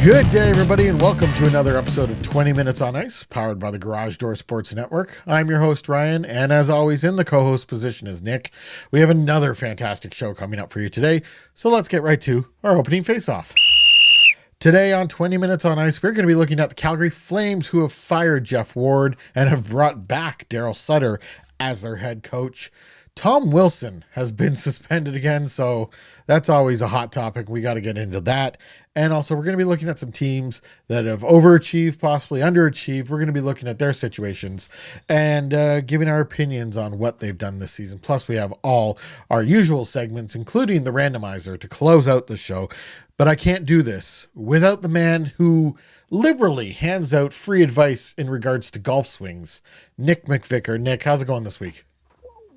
Good day, everybody, and welcome to another episode of 20 Minutes on Ice, powered by the Garage Door Sports Network. I'm your host, Ryan, and as always, in the co-host position is Nick. We have another fantastic show coming up for you today, so let's get right to our opening face-off. Today on 20 Minutes on Ice, we're going to be looking at the Calgary Flames, who have fired Jeff Ward and have brought back Daryl Sutter as their head coach. Tom Wilson has been suspended again, so that's always a hot topic. We got to get into that. And also, we're going to be looking at some teams that have overachieved, possibly underachieved. We're going to be looking at their situations and giving our opinions on what they've done this season. Plus, we have all our usual segments, including the Randomizer, to close out the show. But I can't do this without the man who liberally hands out free advice in regards to golf swings, Nick McVicker. Nick, how's it going this week?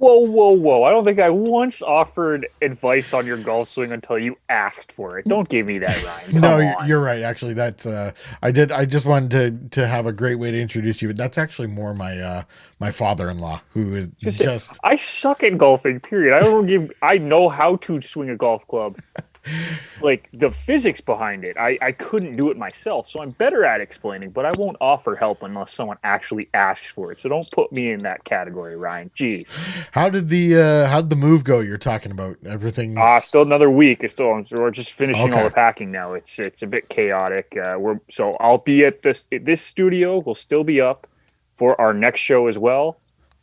Whoa. I don't think I once offered advice on your golf swing until you asked for it. Don't give me that, Ryan. Come on. You're right. Actually, that's I just wanted to have a great way to introduce you. But that's actually more my my father-in-law, who is just I suck at golfing, period. I know how to swing a golf club. Like the physics behind it, I couldn't do it myself, so I'm better at explaining, but I won't offer help unless someone actually asks for it. So don't put me in that category, Ryan. Jeez. How did the move go you're talking about? Everything still another week. We're just finishing all the packing now. It's a bit chaotic. So I'll be at this studio will still be up for our next show as well,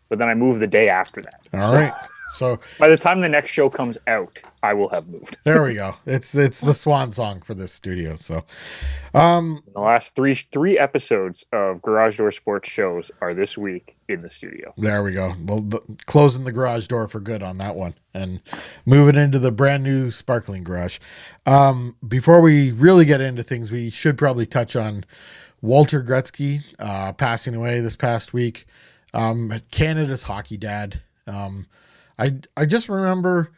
but then I move the day after that. All right. So by the time the next show comes out, I will have moved. There we go. It's the swan song for this studio. So the last three episodes of Garage Door Sports shows are this week in the studio. There we go. Well, closing the garage door for good on that one and moving into the brand new sparkling garage. Before we really get into things, we should probably touch on Walter Gretzky passing away this past week. Canada's hockey dad. I just remember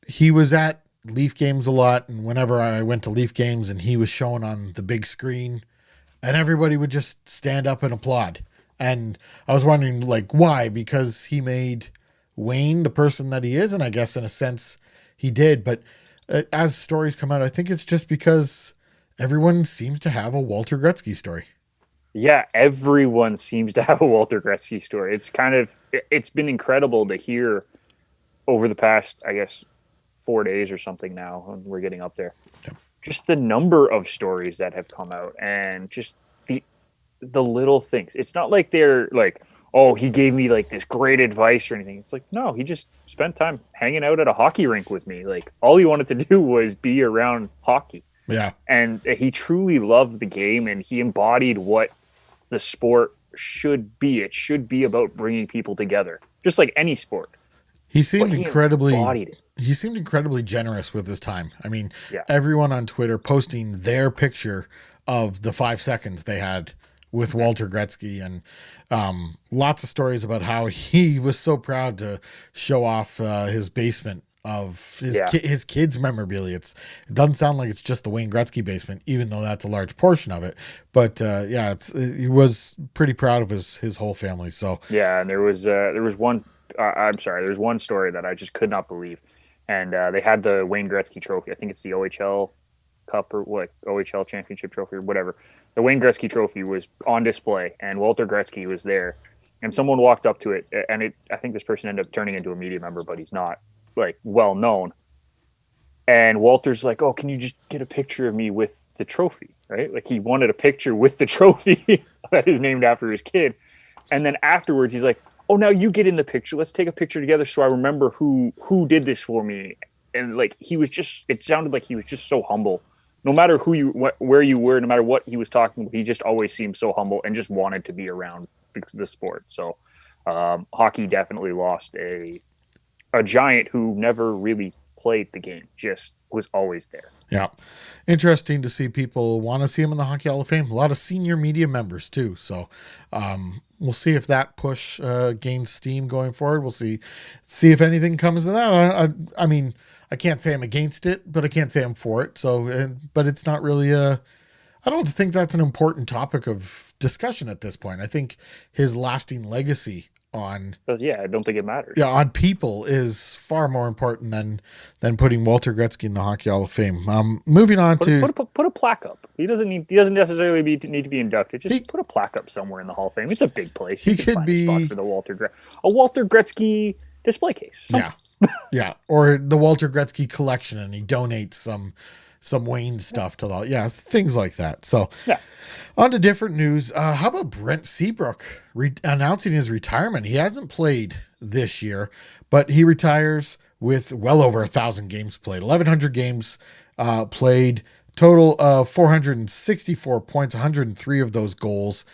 he was at Leaf games a lot, and whenever I went to Leaf games and he was shown on the big screen, and everybody would just stand up and applaud. And I was wondering, like, why? Because he made Wayne the person that he is, and I guess in a sense he did. But as stories come out, I think it's just because everyone seems to have a Walter Gretzky story. Yeah, everyone seems to have a Walter Gretzky story. It's been incredible to hear over the past, I guess, 4 days or something now, and we're getting up there. Yep. Just the number of stories that have come out and just the little things. It's not like they're like, oh, he gave me like this great advice or anything. It's like, no, he just spent time hanging out at a hockey rink with me. Like all he wanted to do was be around hockey. Yeah. And he truly loved the game, and he embodied what the sport should be. It should be about bringing people together, just like any sport. He seemed incredibly generous with his time. I mean, Everyone on Twitter posting their picture of the 5 seconds they had with Walter Gretzky, and lots of stories about how he was so proud to show off his basement of his kids' memorabilia. It doesn't sound like it's just the Wayne Gretzky basement, even though that's a large portion of it. But he was pretty proud of his whole family. So and there was one. There's one story that I just could not believe, and they had the Wayne Gretzky trophy. I think it's the OHL Cup or what, OHL Championship trophy or whatever. The Wayne Gretzky trophy was on display, and Walter Gretzky was there, and someone walked up to it, and I think this person ended up turning into a media member, but he's not like well known. And Walter's like, "Oh, can you just get a picture of me with the trophy?" Right? Like he wanted a picture with the trophy that is named after his kid. And then afterwards, he's like, "Oh, now you get in the picture. Let's take a picture together so I remember who did this for me." And like it sounded like he was just so humble. No matter where you were, no matter what he was talking about, he just always seemed so humble and just wanted to be around the sport. So hockey definitely lost a giant who never really played the game, just was always there. Yeah. Interesting to see people want to see him in the Hockey Hall of Fame. A lot of senior media members too. So we'll see if that push gains steam going forward. We'll see if anything comes to that. I mean, I can't say I'm against it, but I can't say I'm for it. So, but it's not really I don't think that's an important topic of discussion at this point. I think his lasting legacy on But yeah, I don't think it matters. on people is far more important than putting Walter Gretzky in the Hockey Hall of Fame. Moving on to Put a plaque up. He doesn't necessarily need to be inducted. Just he put a plaque up somewhere in the Hall of Fame. It's a big place. he You can could find a spot be for a Walter Gretzky display case. yeah. Yeah, or the Walter Gretzky collection, and he donates some Wayne stuff to the things like that. So, Yeah. On to different news. How about Brent Seabrook announcing his retirement? He hasn't played this year, but he retires with well over 1,000 games played, 1,100 games played, total of 464 points, 103 of those goals.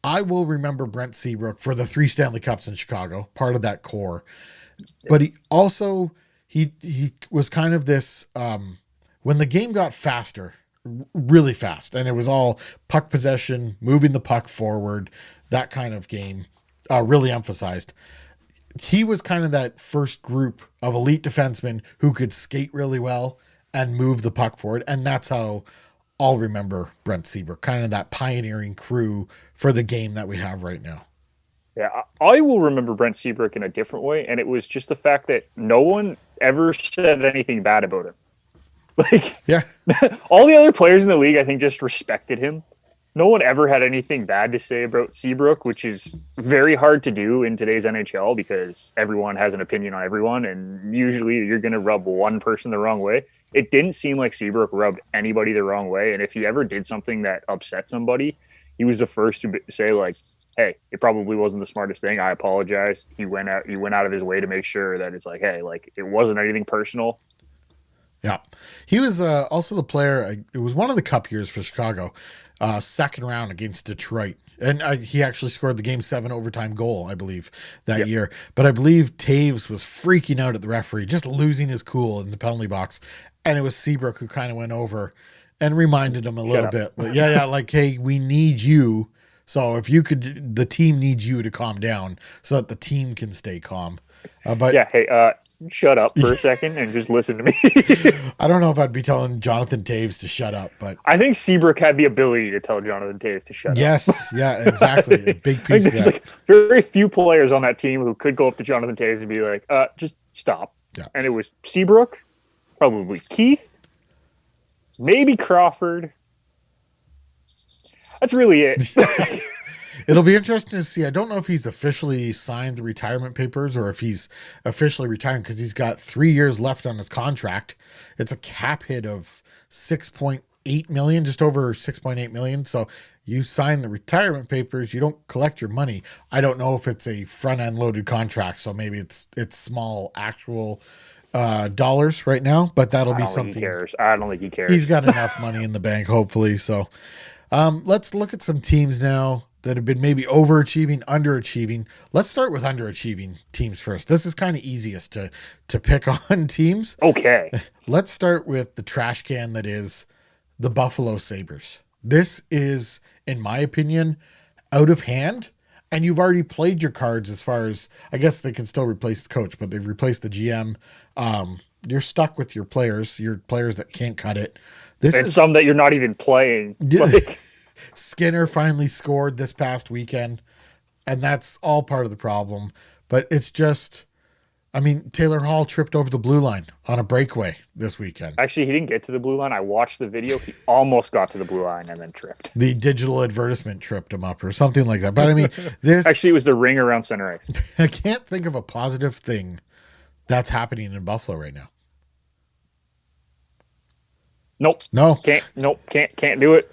I will remember Brent Seabrook for the 3 Stanley Cups in Chicago, part of that core. But he also he was kind of this when the game got faster, really fast, and it was all puck possession, moving the puck forward, that kind of game, really emphasized. He was kind of that first group of elite defensemen who could skate really well and move the puck forward, and that's how I'll remember Brent Seabrook, kind of that pioneering crew for the game that we have right now. Yeah, I will remember Brent Seabrook in a different way, and it was just the fact that no one ever said anything bad about him. Like, Yeah. all the other players in the league, I think, just respected him. No one ever had anything bad to say about Seabrook, which is very hard to do in today's NHL because everyone has an opinion on everyone, and usually you're going to rub one person the wrong way. It didn't seem like Seabrook rubbed anybody the wrong way, and if he ever did something that upset somebody, he was the first to say, like, hey, it probably wasn't the smartest thing. I apologize. He went out of his way to make sure that it's like, hey, like, it wasn't anything personal. Yeah. He was also the player. It was one of the cup years for Chicago, second round against Detroit. And he actually scored the game 7 overtime goal, I believe, that year. But I believe Taves was freaking out at the referee, just losing his cool in the penalty box. And it was Seabrook who kind of went over and reminded him a little bit. But like, hey, we need you. So if you could, the team needs you to calm down so that the team can stay calm. Shut up for a second and just listen to me. I don't know if I'd be telling Jonathan Taves to shut up, but I think Seabrook had the ability to tell Jonathan Taves to shut up. Yes, yeah, exactly. A big piece of that. Like very few players on that team who could go up to Jonathan Taves and be like, just stop. Yeah. And it was Seabrook, probably Keith, maybe Crawford. That's really it. It'll be interesting to see. I don't know if he's officially signed the retirement papers or if he's officially retiring because he's got 3 years left on his contract. It's a cap hit of 6.8 million, just over 6.8 million. So you sign the retirement papers, you don't collect your money. I don't know if it's a front end loaded contract, so maybe it's small actual dollars right now, but that'll be something. I don't think he cares. He's got enough money in the bank, hopefully. So let's look at some teams now that have been maybe overachieving, underachieving. Let's start with underachieving teams first. This is kind of easiest to pick on teams. Okay. Let's start with the trash can that is the Buffalo Sabres. This is, in my opinion, out of hand. And you've already played your cards as far as, I guess they can still replace the coach, but they've replaced the GM. You're stuck with your players that can't cut it. Some that you're not even playing. Like, Skinner finally scored this past weekend, and that's all part of the problem. But it's just, I mean, Taylor Hall tripped over the blue line on a breakaway this weekend. Actually, he didn't get to the blue line. I watched the video. He almost got to the blue line and then tripped. The digital advertisement tripped him up or something like that. But I mean, this... Actually, it was the ring around center ice. I can't think of a positive thing that's happening in Buffalo right now. Nope. No. Can't do it.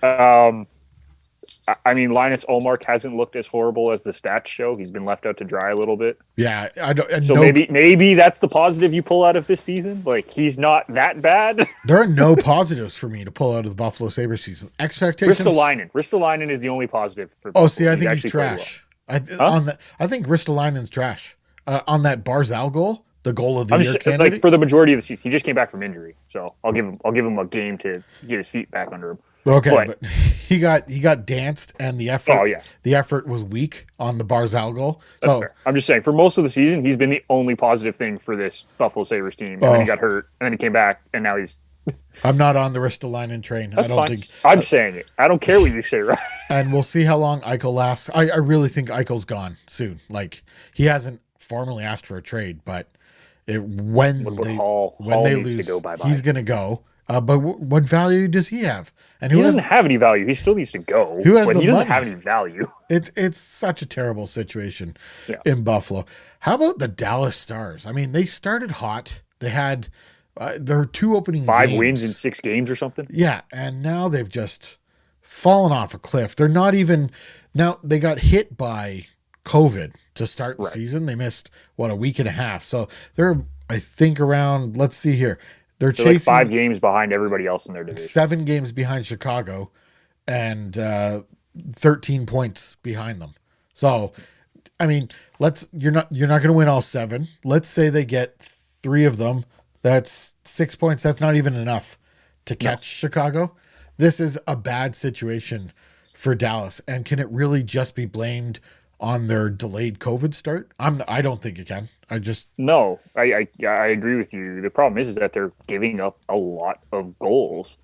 I mean, Linus Ullmark hasn't looked as horrible as the stats show. He's been left out to dry a little bit. Yeah, I don't. So maybe that's the positive you pull out of this season. Like, he's not that bad. There are no positives for me to pull out of the Buffalo Sabres season. Expectations. Ristolainen is the only positive for Buffalo. Oh, see, I think he's trash. Well. I think Ristolainen's trash. On that Barzal goal, the goal of the year candidate. Like, for the majority of the season, he just came back from injury, so I'll give him a game to get his feet back under him. Okay, but he got danced, and the effort. Oh, yeah. The effort was weak on the Barzal goal. That's fair. I'm just saying, for most of the season, he's been the only positive thing for this Buffalo Sabres team. And then he got hurt, and then he came back, and now he's I'm not on the Ristolainen train. That's I don't fine. think. I'm saying it. I don't care what you say, right? And we'll see how long Eichel lasts. I really think Eichel's gone soon. Like, he hasn't formally asked for a trade, but when What about they Hall? when Hall they needs to lose, go bye-bye. he's going to go. But what value does he have? And He doesn't have any value. He still needs to go. Who has but the he doesn't money? have any value. It's such a terrible situation Yeah. in Buffalo. How about the Dallas Stars? I mean, they started hot. They had their 2 opening 5 games. wins in 6 games or something. Yeah, and now they've just fallen off a cliff. They're not even now. They got hit by COVID to start the season. They missed a week and a half. So they're, I think, around. Let's see here. They're They're like chasing 5 games behind everybody else in their division. 7 games behind Chicago, and 13 points behind them. So, I mean, you're not going to win all 7. Let's say they get 3 of them. That's 6 points. That's not even enough to catch Chicago. This is a bad situation for Dallas. And can it really just be blamed on their delayed COVID start? I don't think it can. No, I agree with you. The problem is that they're giving up a lot of goals,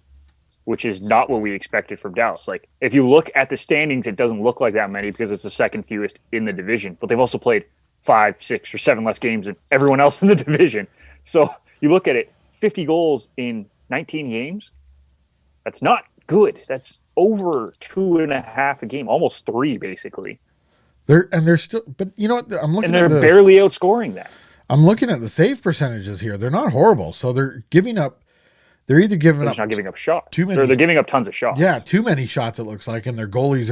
which is not what we expected from Dallas. Like, if you look at the standings, it doesn't look like that many because it's the second fewest in the division. But they've also played 5, 6, or 7 less games than everyone else in the division. So you look at it, 50 goals in 19 games. That's not good. That's over 2.5 a game, almost 3 basically. They're still, but you know what? And they're barely outscoring that. I'm looking at the save percentages here. They're not horrible. So they're giving up. They're either giving up. Not giving up shots. Too many. They're giving up tons of shots. Yeah, too many shots. It looks like, and their goalies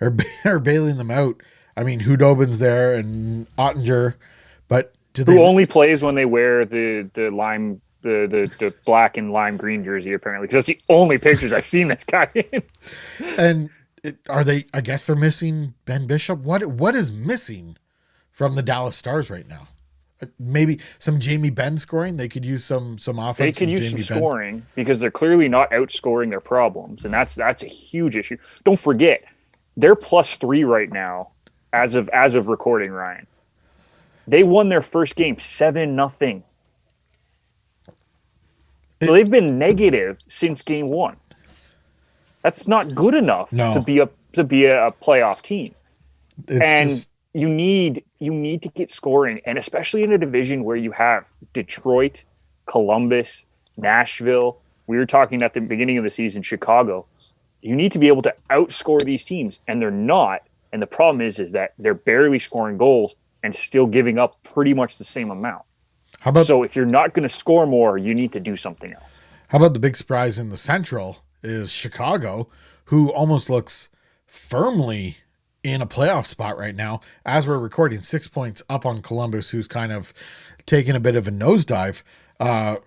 are bailing them out. I mean, Hudobin's there and Ottinger, but who only plays when they wear the lime the black and lime green jersey apparently because that's the only pictures I've seen this guy in. And are they? I guess they're missing Ben Bishop. What is missing from the Dallas Stars right now? Maybe some Jamie Benn scoring. They could use some offense. They could use some scoring because they're clearly not outscoring their problems, and that's a huge issue. Don't forget, they're +3 right now as of recording, Ryan. They won their first game 7-0. So they've been negative since game 1. That's not good enough to be a playoff team. You need to get scoring, and especially in a division where you have Detroit, Columbus, Nashville. We were talking at the beginning of the season, Chicago. You need to be able to outscore these teams, and they're not. And the problem is that they're barely scoring goals and still giving up pretty much the same amount. So if you're not going to score more, you need to do something else. How about the big surprise in the Central is Chicago, who almost looks firmly in a playoff spot right now. As we're recording, 6 points up on Columbus, who's kind of taken a bit of a nosedive.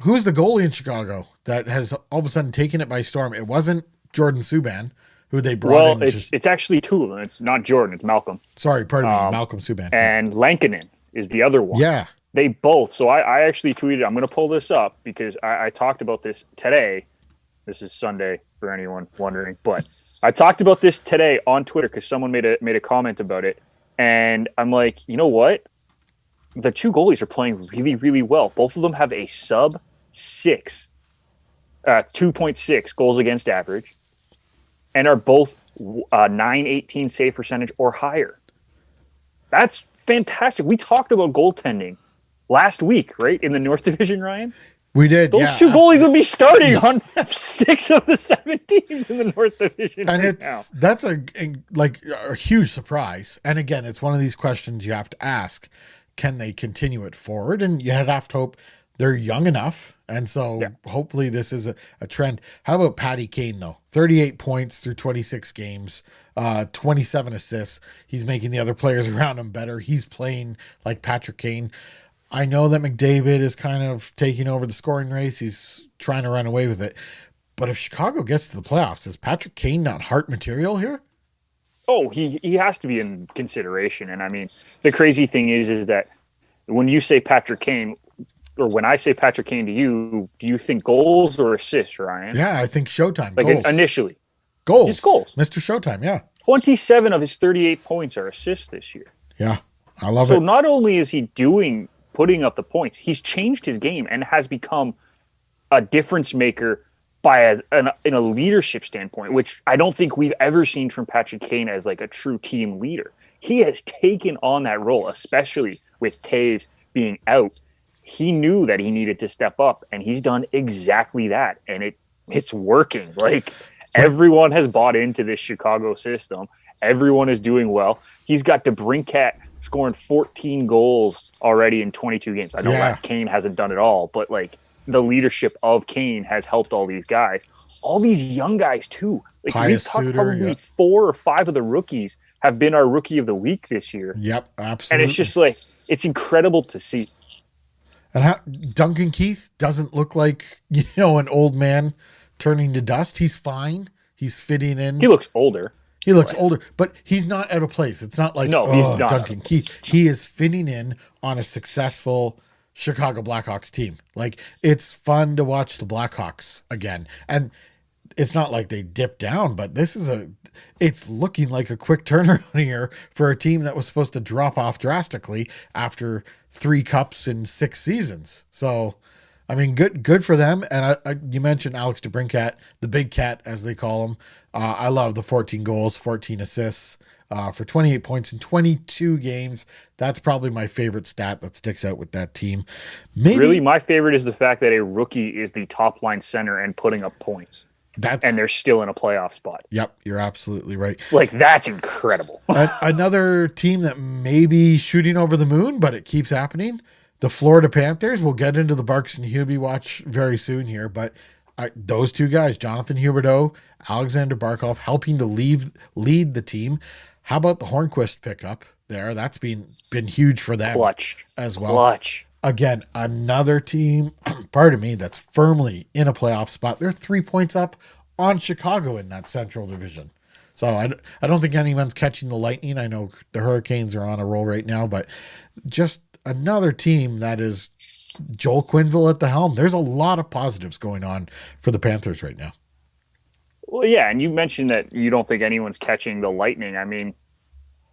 Who's the goalie in Chicago that has all of a sudden taken it by storm? It wasn't Jordan Subban, who they brought in. Well, it's actually 2 of them. It's not Jordan, it's Malcolm. Sorry, pardon me, Malcolm Subban. And Lankinen is the other one. Yeah. They both. So I actually tweeted, I'm going to pull this up because I talked about this today. This is Sunday for anyone wondering, but I talked about this today on Twitter because someone made a comment about it. And I'm like, you know what? The 2 goalies are playing really, really well. Both of them have a sub 6, 2.6 goals against average, and are both 918 save percentage or higher. That's fantastic. We talked about goaltending last week, right? In the North Division, Ryan? We did. Those 2 goalies will be starting on 6 of the 7 teams in the North Division. And that's a huge surprise. And again, it's one of these questions you have to ask. Can they continue it forward? And you have to hope they're young enough. And so hopefully this is a trend. How about Patty Kane, though? 38 points through 26 games, 27 assists. He's making the other players around him better. He's playing like Patrick Kane. I know that McDavid is kind of taking over the scoring race. He's trying to run away with it. But if Chicago gets to the playoffs, is Patrick Kane not Hart material here? Oh, he has to be in consideration. And I mean, the crazy thing is that when you say Patrick Kane, or when I say Patrick Kane to you, do you think goals or assists, Ryan? Yeah, I think Showtime. Like goals. Initially. Goals. It's goals. Mr. Showtime, yeah. 27 of his 38 points are assists this year. Yeah, I love it. So not only is he putting up the points, he's changed his game and has become a difference maker in a leadership standpoint, which I don't think we've ever seen from Patrick Kane as like a true team leader. He has taken on that role, especially with Taves being out. He knew that he needed to step up, and he's done exactly that, and it's working. Like, everyone has bought into this Chicago system. Everyone is doing well. He's got DeBrincat scoring 14 goals already in 22 games. I know that Kane hasn't done it all, but like, the leadership of Kane has helped all these guys. All these young guys too. Like, we've talked probably 4 or 5 of the rookies have been our rookie of the week this year. Yep, absolutely. And it's just like, it's incredible to see. And Duncan Keith doesn't look like, an old man turning to dust. He's fine. He's fitting in. He looks older. He looks older, but he's not out of place. It's not like, he's not Duncan Keith. He is fitting in on a successful Chicago Blackhawks team. Like, it's fun to watch the Blackhawks again. And it's not like they dip down, but it's looking like a quick turnaround here for a team that was supposed to drop off drastically after 3 cups in 6 seasons. So, I mean, good for them. And you mentioned Alex DeBrincat, the big cat, as they call him. I love the 14 goals, 14 assists for 28 points in 22 games. That's probably my favorite stat that sticks out with that team. Really, my favorite is the fact that a rookie is the top line center and putting up points. And they're still in a playoff spot. Yep, you're absolutely right. Like, that's incredible. Another team that may be shooting over the moon, but it keeps happening. The Florida Panthers. We'll get into the Barks and Hubie watch very soon here, but those 2 guys, Jonathan Huberdeau, Alexander Barkov, helping to lead the team. How about the Hornquist pickup there? That's been huge for them. Clutch as well. Clutch. Again, another team, pardon me, that's firmly in a playoff spot. They're 3 points up on Chicago in that Central Division. So I don't think anyone's catching the Lightning. I know the Hurricanes are on a roll right now, but just another team that is Joel Quenneville at the helm. There's a lot of positives going on for the Panthers right now. Well, yeah, and you mentioned that you don't think anyone's catching the Lightning. I mean,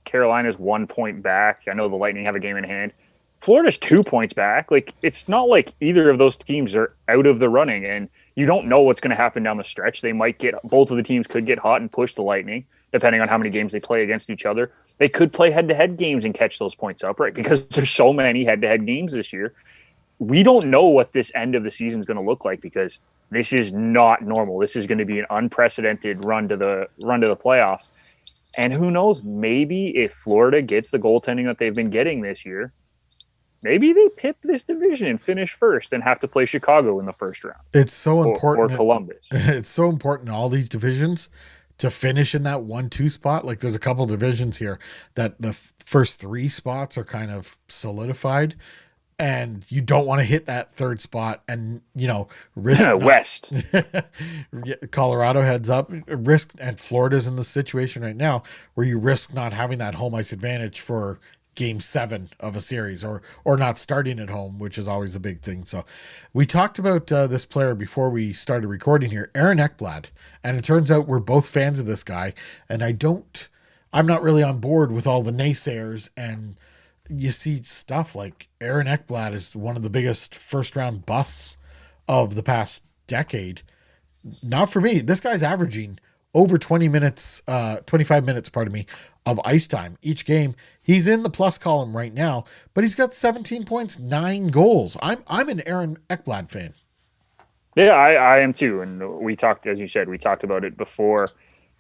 Carolina's 1 point back. I know the Lightning have a game in hand. Florida's 2 points back. Like, it's not like either of those teams are out of the running, and you don't know what's going to happen down the stretch. Both of the teams could get hot and push the Lightning, depending on how many games they play against each other. They could play head-to-head games and catch those points up, right? Because there's so many head-to-head games this year. We don't know what this end of the season is going to look like, because this is not normal. This is going to be an unprecedented run to the playoffs. And who knows, maybe if Florida gets the goaltending that they've been getting this year, maybe they pip this division and finish first and have to play Chicago in the first round. It's so important. Or Columbus. It's so important in all these divisions to finish in that 1-2 spot. Like, there's a couple divisions here that the first 3 spots are kind of solidified, and you don't want to hit that 3rd spot and, risk West. Colorado heads up, risk, and Florida's in the situation right now where you risk not having that home ice advantage for game 7 of a series, or not starting at home, which is always a big thing. So we talked about this player before we started recording here, Aaron Ekblad, and it turns out we're both fans of this guy, and I'm not really on board with all the naysayers. And you see stuff like Aaron Ekblad is one of the biggest first round busts of the past decade. Not for me. This guy's averaging over 25 minutes, of ice time each game. He's in the plus column right now, but he's got 17 points, 9 goals. I'm an Aaron Ekblad fan. Yeah, I am too. And we talked, as you said, about it before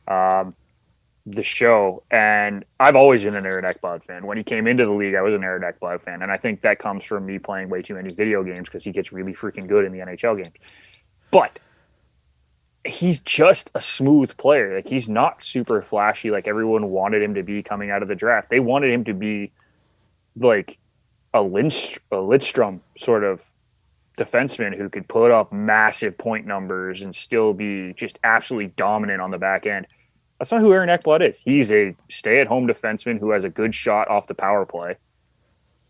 the show. And I've always been an Aaron Ekblad fan. When he came into the league, I was an Aaron Ekblad fan. And I think that comes from me playing way too many video games, because he gets really freaking good in the NHL games. But he's just a smooth player. Like, he's not super flashy like everyone wanted him to be coming out of the draft. They wanted him to be like a Lidstrom sort of defenseman who could put up massive point numbers and still be just absolutely dominant on the back end. That's not who Aaron Ekblad is. He's a stay-at-home defenseman who has a good shot off the power play,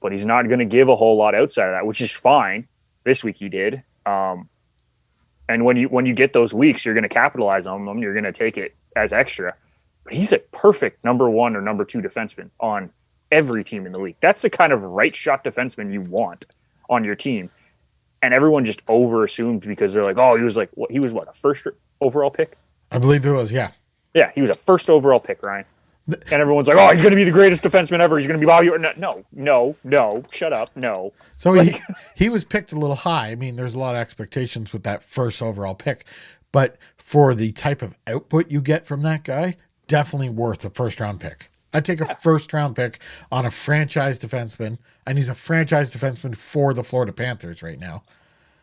but he's not going to give a whole lot outside of that, which is fine. This week he did. And when you get those weeks, you're going to capitalize on them. You're going to take it as extra. But he's a perfect number 1 or number 2 defenseman on every team in the league. That's the kind of right shot defenseman you want on your team. and everyone just over assumed because they're like, oh, he was a first overall pick. I believe it was, yeah. Yeah, he was a first overall pick, Ryan. And everyone's like, oh, he's going to be the greatest defenseman ever. He's going to be Bobby Orr. No, shut up, no. So he was picked a little high. I mean, there's a lot of expectations with that first overall pick, but for the type of output you get from that guy, definitely worth a first-round pick. I'd take a first-round pick on a franchise defenseman, and he's a franchise defenseman for the Florida Panthers right now.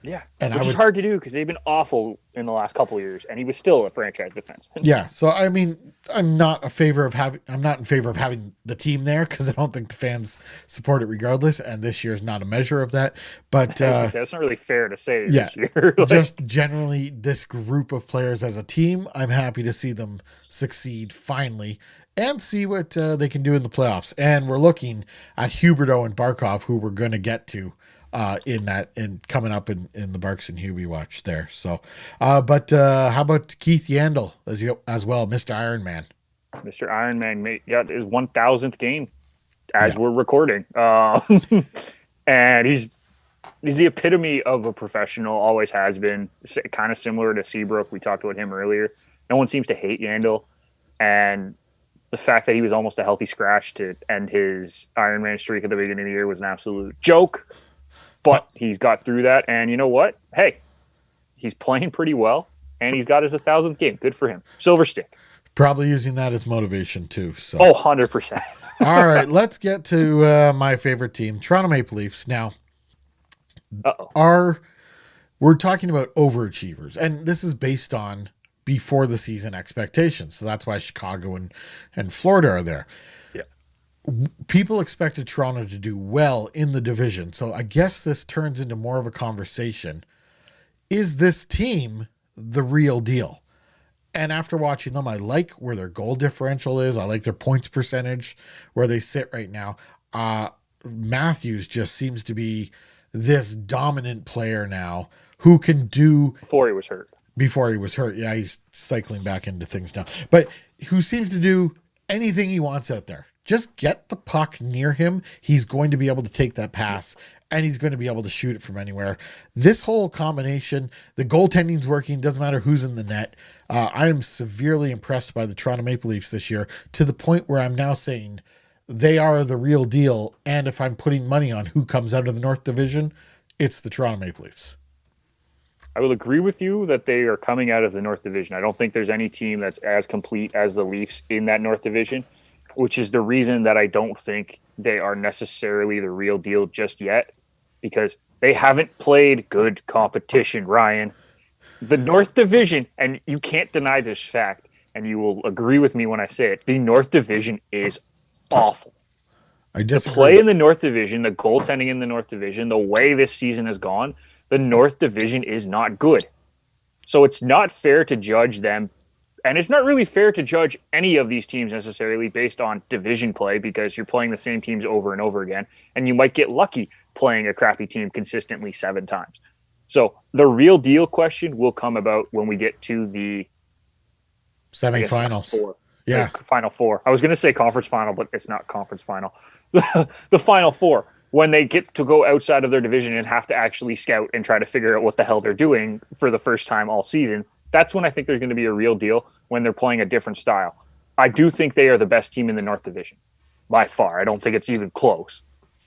Yeah, which is hard to do because they've been awful in the last couple of years, and he was still a franchise defenseman. Yeah, so I mean, I'm not in favor of having the team there because I don't think the fans support it regardless, and this year's not a measure of that. But that's not really fair to say. Yeah, this year. Just generally, this group of players as a team, I'm happy to see them succeed finally and see what they can do in the playoffs. And we're looking at Huberdeau and Barkov, who we're going to get to. Coming up in the Barks and Hubie watch there. So, but how about Keith Yandel as well, Mr. Iron Man? Mr. Iron Man got his 1,000th game as we're recording, and he's the epitome of a professional. Always has been. Kind of similar to Seabrook. We talked about him earlier. No one seems to hate Yandel, and the fact that he was almost a healthy scratch to end his Iron Man streak at the beginning of the year was an absolute joke. But he's got through that, and you know what? Hey, he's playing pretty well, and he's got his 1,000th game. Good for him. Silver stick. Probably using that as motivation, too. So. Oh, 100%. All right, let's get to my favorite team, Toronto Maple Leafs. Now, we're talking about overachievers, and this is based on before the season expectations. So that's why Chicago and Florida are there. People expected Toronto to do well in the division. So I guess this turns into more of a conversation. Is this team the real deal? And after watching them, I like where their goal differential is. I like their points percentage, where they sit right now. Matthews just seems to be this dominant player now who can do... Before he was hurt. Yeah, he's cycling back into things now. But who seems to do anything he wants out there. Just get the puck near him. He's going to be able to take that pass, and he's going to be able to shoot it from anywhere. This whole combination, the goaltending's working. Doesn't matter who's in the net. I am severely impressed by the Toronto Maple Leafs this year, to the point where I'm now saying they are the real deal. And if I'm putting money on who comes out of the North Division, it's the Toronto Maple Leafs. I will agree with you that they are coming out of the North Division. I don't think there's any team that's as complete as the Leafs in that North Division, which is the reason that I don't think they are necessarily the real deal just yet, because they haven't played good competition, Ryan. The North Division, and you can't deny this fact, and you will agree with me when I say it, the North Division is awful. I disagree. The play in the North Division, the goaltending in the North Division, the way this season has gone, the North Division is not good. So it's not fair to judge them. And it's not really fair to judge any of these teams necessarily based on division play, because you're playing the same teams over and over again, and you might get lucky playing a crappy team consistently 7 times. So the real deal question will come about when we get to the semifinals. Final four. I was going to say conference final, but it's not conference final. The final four, when they get to go outside of their division and have to actually scout and try to figure out what the hell they're doing for the first time all season. That's when I think there's going to be a real deal, when they're playing a different style. I do think they are the best team in the North Division, by far. I don't think it's even close.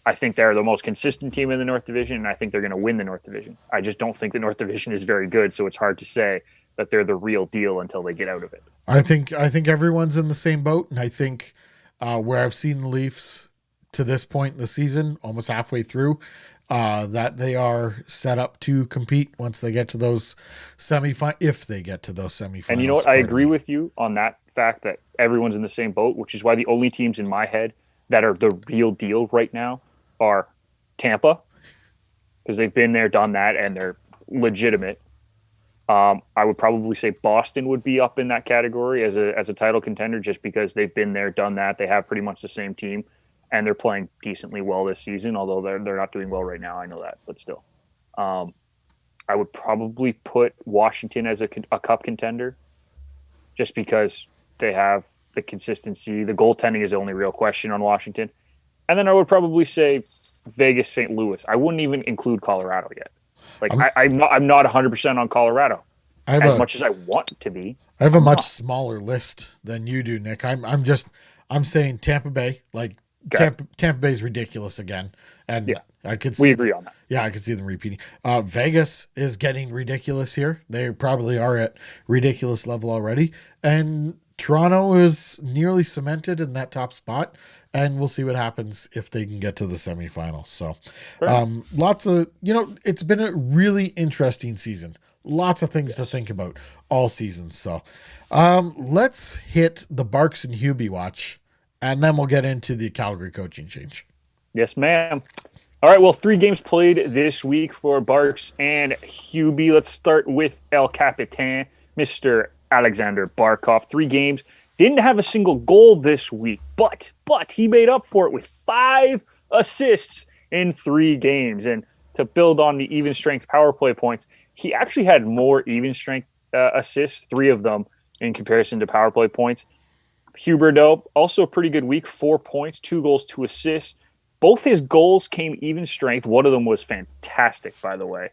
I think they're the most consistent team in the North Division, and I think they're going to win the North Division. I just don't think the North Division is very good, so it's hard to say that they're the real deal until they get out of it. I think everyone's in the same boat, and I think where I've seen the Leafs to this point in the season, almost halfway through, that they are set up to compete once they get to those if they get to those semifinals. And you know what? I agree with you on that fact that everyone's in the same boat, which is why the only teams in my head that are the real deal right now are Tampa, because they've been there, done that, and they're legitimate. I would probably say Boston would be up in that category as a title contender, just because they've been there, done that. They have pretty much the same team. And they're playing decently well this season, although they're not doing well right now. I know that, but still. I would probably put Washington as a cup contender, just because they have the consistency. The goaltending is the only real question on Washington. And then I would probably say Vegas, St. Louis. I wouldn't even include Colorado yet. Like I'm, I'm not 100% on Colorado I have as a much as I want to be. I have a I'm much not. smaller list than you do, Nick. I'm saying Tampa Bay. Like Okay. Tampa Bay is ridiculous again, and Yeah, I could we see agree on that. yeah, I could see them repeating. Vegas is getting ridiculous here. They probably are at ridiculous level already, and Toronto is nearly cemented in that top spot. And we'll see what happens if they can get to the semifinals. So, Fair enough. lots of it's been a really interesting season. Lots of things to Yes. think about all season. So, let's hit the Barks and Hubie watch, and then we'll get into the Calgary coaching change. Yes, ma'am. All right. Well, 3 games played this week for Barks and Hubie. Let's start with El Capitan, Mr. Alexander Barkov. 3 games. Didn't have a single goal this week, but he made up for it with 5 assists in 3 games. And to build on the even strength power play points, he actually had more even strength assists, 3 of them in comparison to power play points. Huberdeau, also a pretty good week, 4 points, 2 goals, 2 assists. Both his goals came even strength. One of them was fantastic, by the way.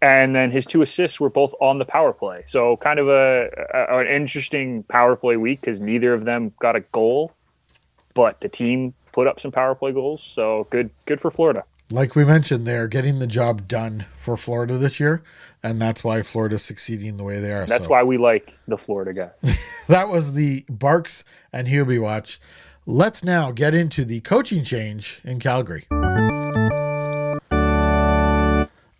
And then his 2 assists were both on the power play. So kind of an interesting power play week because neither of them got a goal, but the team put up some power play goals. So good for Florida. Like we mentioned, they're getting the job done for Florida this year, and that's why Florida's succeeding the way they are. That's why we like the Florida guys. That was the Barks and Hubie watch. Let's now get into the coaching change in Calgary.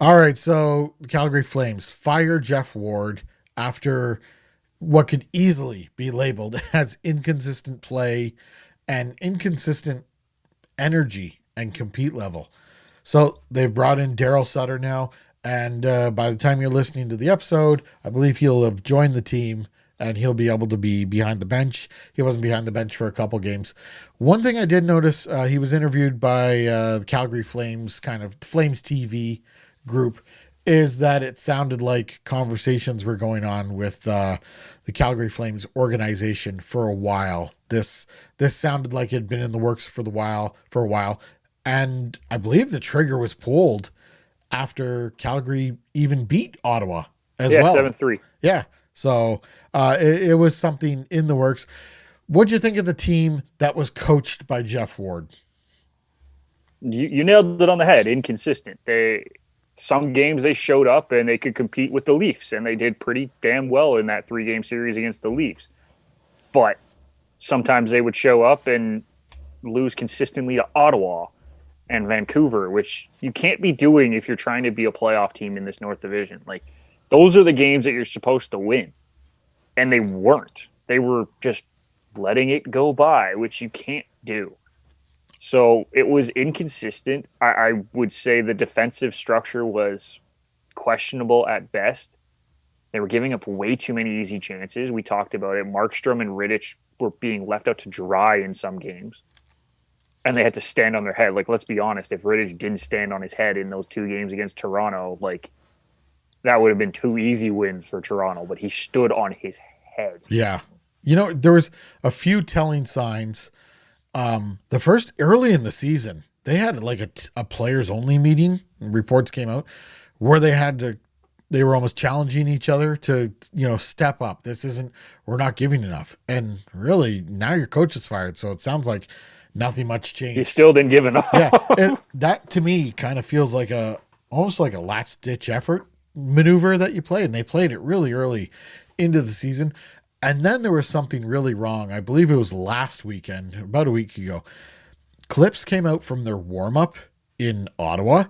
All right, so the Calgary Flames fire Jeff Ward after what could easily be labeled as inconsistent play and inconsistent energy and compete level. So they've brought in Daryl Sutter now, and by the time you're listening to the episode, I believe he'll have joined the team and he'll be able to be behind the bench. He wasn't behind the bench for a couple games. One thing I did notice, he was interviewed by the Calgary Flames, kind of Flames TV group, is that it sounded like conversations were going on with the Calgary Flames organization for a while. This sounded like it had been in the works for a while. And I believe the trigger was pulled after Calgary even beat Ottawa as well. 7-3. Yeah. So it was something in the works. What'd you think of the team that was coached by Jeff Ward? You nailed it on the head. Inconsistent. Some games they showed up and they could compete with the Leafs, and they did pretty damn well in that 3-game series against the Leafs. But sometimes they would show up and lose consistently to Ottawa and Vancouver, which you can't be doing if you're trying to be a playoff team in this North Division. Like, those are the games that you're supposed to win. And they weren't. They were just letting it go by, which you can't do. So it was inconsistent. I would say the defensive structure was questionable at best. They were giving up way too many easy chances. We talked about it. Markstrom and Rittich were being left out to dry in some games. And they had to stand on their head. Like, let's be honest, if Rittich didn't stand on his head in those 2 games against Toronto, like, that would have been 2 easy wins for Toronto, but he stood on his head. Yeah. There was a few telling signs. The first early in the season, they had like a players only meeting. Reports came out where they were almost challenging each other to, step up. We're not giving enough. And really now your coach is fired. So it sounds like nothing much changed. He still didn't give enough. Yeah. That to me kind of feels like almost like a last ditch effort maneuver that you play. And they played it really early into the season. And then there was something really wrong. I believe it was last weekend, about a week ago. Clips came out from their warm-up in Ottawa.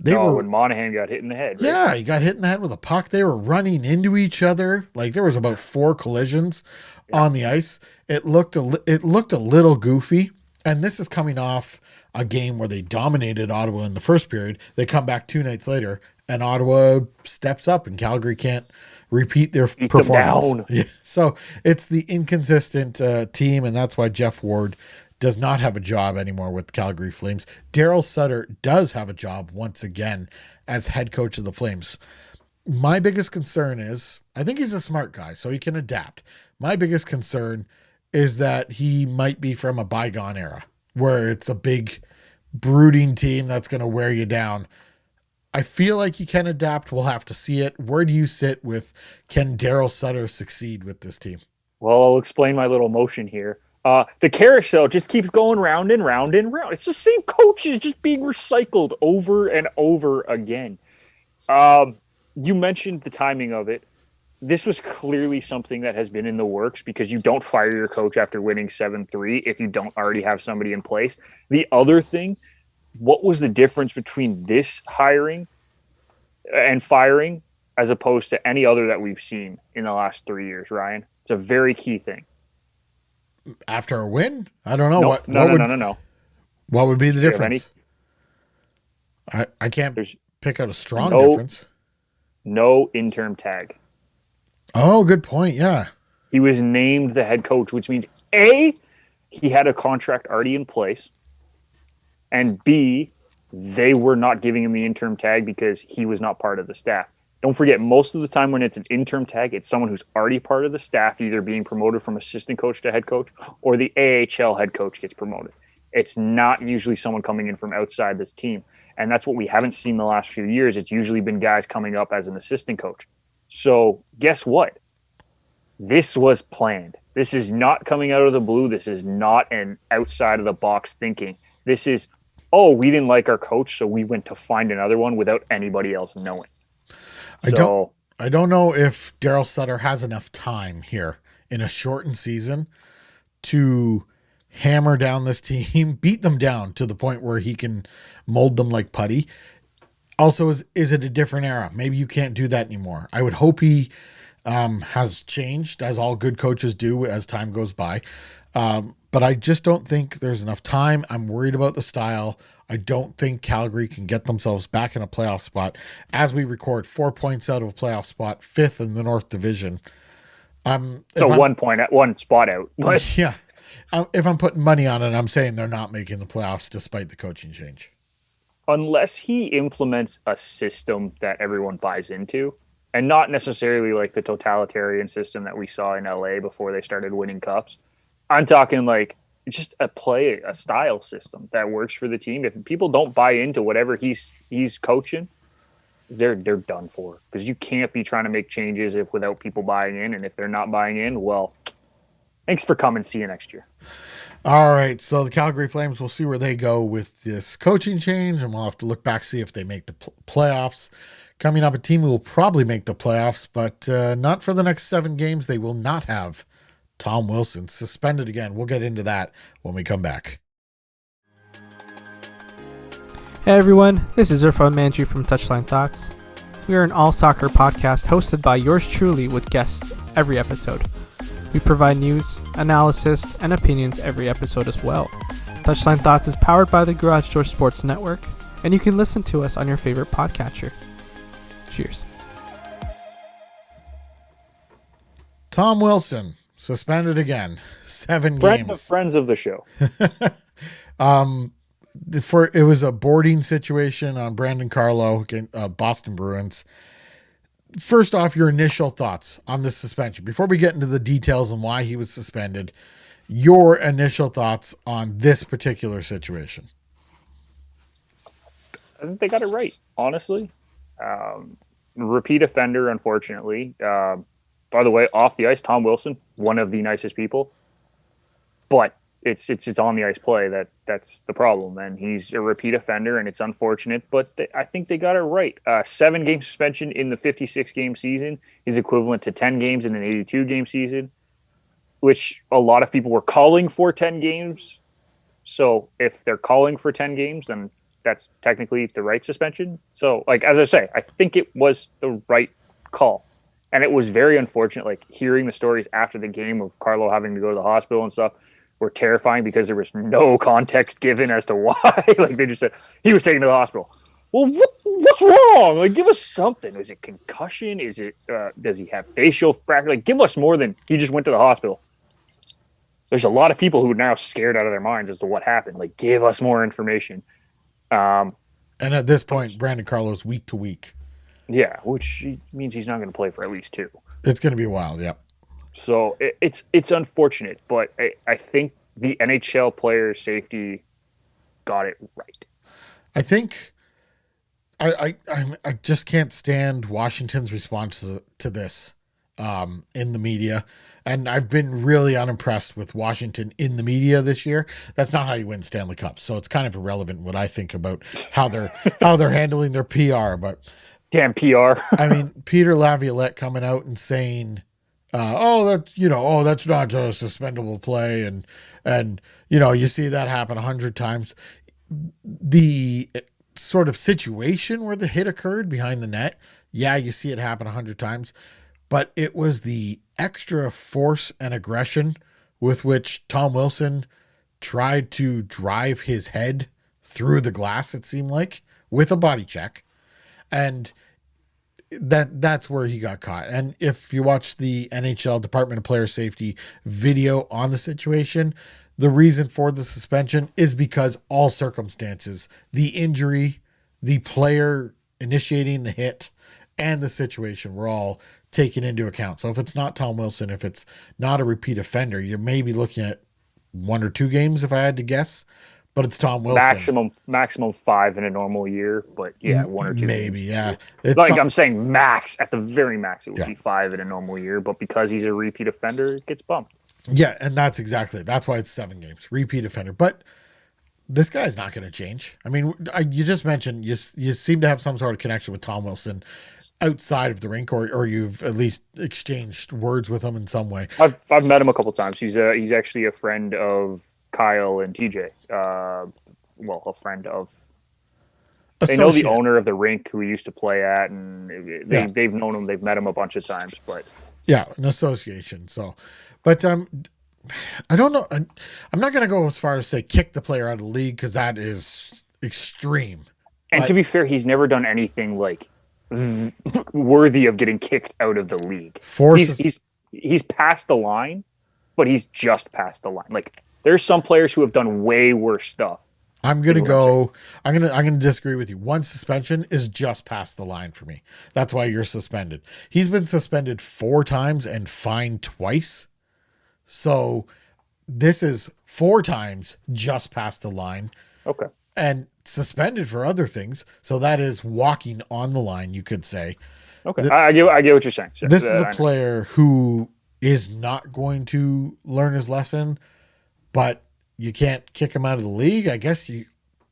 When Monahan got hit in the head. Right? Yeah, he got hit in the head with a puck. They were running into each other. Like, there was about 4 collisions on the ice. It looked a little goofy. And this is coming off a game where they dominated Ottawa in the first period. They come back 2 nights later, and Ottawa steps up, and Calgary can't repeat their performance. Yeah. So it's the inconsistent team, and that's why Jeff Ward does not have a job anymore with Calgary Flames. Daryl Sutter does have a job once again as head coach of the Flames. My biggest concern is, I think he's a smart guy, so he can adapt. My biggest concern is that he might be from a bygone era where it's a big brooding team that's going to wear you down. I feel like he can adapt. We'll have to see it. Where do you sit with, can Daryl Sutter succeed with this team? Well, I'll explain my little motion here. The carousel just keeps going round and round and round. It's the same coaches just being recycled over and over again. You mentioned the timing of it. This was clearly something that has been in the works because you don't fire your coach after winning 7-3 if you don't already have somebody in place. The other thing, what was the difference between this hiring and firing as opposed to any other that we've seen in the last 3 years, Ryan? It's a very key thing. After a win? I don't know. No. What would be the difference? I can't pick out a strong difference. No interim tag. Oh, good point. Yeah. He was named the head coach, which means A, he had a contract already in place, and B, they were not giving him the interim tag because he was not part of the staff. Don't forget, most of the time when it's an interim tag, it's someone who's already part of the staff, either being promoted from assistant coach to head coach, or the AHL head coach gets promoted. It's not usually someone coming in from outside this team. And that's what we haven't seen the last few years. It's usually been guys coming up as an assistant coach. So guess what? This was planned. This is not coming out of the blue. This is not an outside of the box thinking. This is, we didn't like our coach, so we went to find another one without anybody else knowing. I don't know if Daryl Sutter has enough time here in a shortened season to hammer down this team, beat them down to the point where he can mold them like putty. Also, is it a different era? Maybe you can't do that anymore. I would hope he has changed, as all good coaches do as time goes by. But I just don't think there's enough time. I'm worried about the style. I don't think Calgary can get themselves back in a playoff spot. As we record, 4 points out of a playoff spot, fifth in the North Division. So 1 point at one spot out. But yeah. If I'm putting money on it, I'm saying they're not making the playoffs despite the coaching change. Unless he implements a system that everyone buys into, and not necessarily like the totalitarian system that we saw in LA before they started winning cups. I'm talking like just a style system that works for the team. If people don't buy into whatever he's coaching, they're done for, because you can't be trying to make changes without people buying in. And if they're not buying in, well, thanks for coming. See you next year. All right. So the Calgary Flames, we'll see where they go with this coaching change, and we'll have to look back, see if they make the playoffs. Coming up, a team who will probably make the playoffs, but not for the next 7 games. They will not have Tom Wilson suspended again. We'll get into that when we come back. Hey everyone, this is Irfan Manji from Touchline Thoughts. We are an all-soccer podcast hosted by yours truly with guests every episode. We provide news, analysis, and opinions every episode as well. Touchline Thoughts is powered by the Garage Door Sports Network, and you can listen to us on your favorite podcatcher. Cheers. Tom Wilson suspended again. 7 games. Friends of the show. It was a boarding situation on Brandon Carlo against Boston Bruins. First off, your initial thoughts on this suspension before we get into the details on why he was suspended. Your initial thoughts on this particular situation. I think they got it right, honestly. Repeat offender, unfortunately. By the way, off the ice, Tom Wilson, one of the nicest people, but it's on the ice play that's the problem, and he's a repeat offender, and it's unfortunate. But I think they got it right. 7-game suspension in the 56-game season is equivalent to 10 games in an 82-game season, which a lot of people were calling for 10 games. So if they're calling for 10 games, then that's technically the right suspension. So, like, as I say, I think it was the right call. And it was very unfortunate, like, hearing the stories after the game of Carlo having to go to the hospital and stuff were terrifying because there was no context given as to why. Like, they just said, he was taken to the hospital. Well, what's wrong? Like, give us something. Is it concussion? Is it, does he have facial fracture? Like, give us more than he just went to the hospital. There's a lot of people who are now scared out of their minds as to what happened. Like, give us more information. And at this point, Brandon Carlo's week to week. Yeah, which means he's not going to play for at least 2. It's going to be a while, yep. So it's unfortunate, but I think the NHL players' safety got it right. I think I just can't stand Washington's response to this in the media. And I've been really unimpressed with Washington in the media this year. That's not how you win Stanley Cups. So it's kind of irrelevant what I think about how they're handling their PR. But damn PR. I mean, Peter Laviolette coming out and saying, that's not a suspendable play, and you see that happen 100 times. The sort of situation where the hit occurred behind the net, yeah, you see it happen 100 times, but it was the extra force and aggression with which Tom Wilson tried to drive his head through the glass, it seemed like, with a body check. And that's where he got caught. And if you watch the NHL Department of Player Safety video on the situation, the reason for the suspension is because all circumstances, the injury, the player initiating the hit, and the situation were all taken into account. So if it's not Tom Wilson, if it's not a repeat offender, you may be looking at 1 or 2 games if I had to guess, but it's Tom Wilson. Maximum 5 in a normal year, but yeah, 1 or 2 maybe games. yeah. It's I'm saying max, at the very max, it would be 5 in a normal year, but because he's a repeat offender, it gets bumped. Yeah, and that's why it's 7 games, repeat offender. But this guy's not going to change. I mean, you just mentioned you seem to have some sort of connection with Tom Wilson outside of the rink, or you've at least exchanged words with him in some way. I've met him a couple times. He's actually a friend of Kyle and TJ. A friend of. They know the owner of the rink who he used to play at, and they've known him. They've met him a bunch of times, but yeah, an association. So, but I don't know. I'm not going to go as far as say kick the player out of the league, because that is extreme. And to be fair, he's never done anything like worthy of getting kicked out of the league. He's past the line, but he's just past the line. Like, there's some players who have done way worse stuff. I'm gonna disagree with you. One suspension is just past the line for me. That's why you're suspended. He's been suspended 4 times and fined twice. So this is 4 times just past the line. Okay. And suspended for other things. So that is walking on the line, you could say. Okay. I get what you're saying. So, this is a player who is not going to learn his lesson, but you can't kick him out of the league. I guess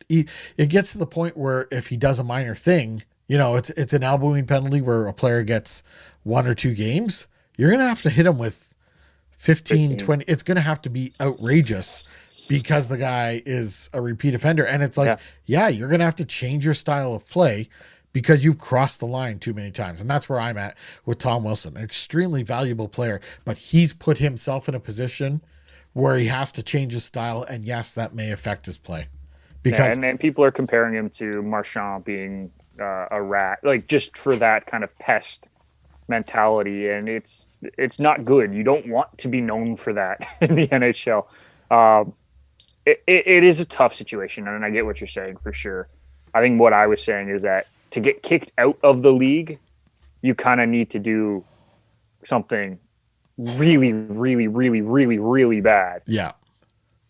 it gets to the point where if he does a minor thing, it's an elbowing penalty where a player gets 1 or 2 games. You're going to have to hit him with 15, 20. It's going to have to be outrageous, because the guy is a repeat offender. And it's like, you're going to have to change your style of play because you've crossed the line too many times. And that's where I'm at with Tom Wilson, an extremely valuable player, but he's put himself in a position where he has to change his style. And yes, that may affect his play. Because and people are comparing him to Marchand being a rat, like just for that kind of pest mentality. And it's not good. You don't want to be known for that in the NHL. It is a tough situation, and I get what you're saying for sure. I think what I was saying is that to get kicked out of the league, you kind of need to do something really, really, really, really, really bad. Yeah.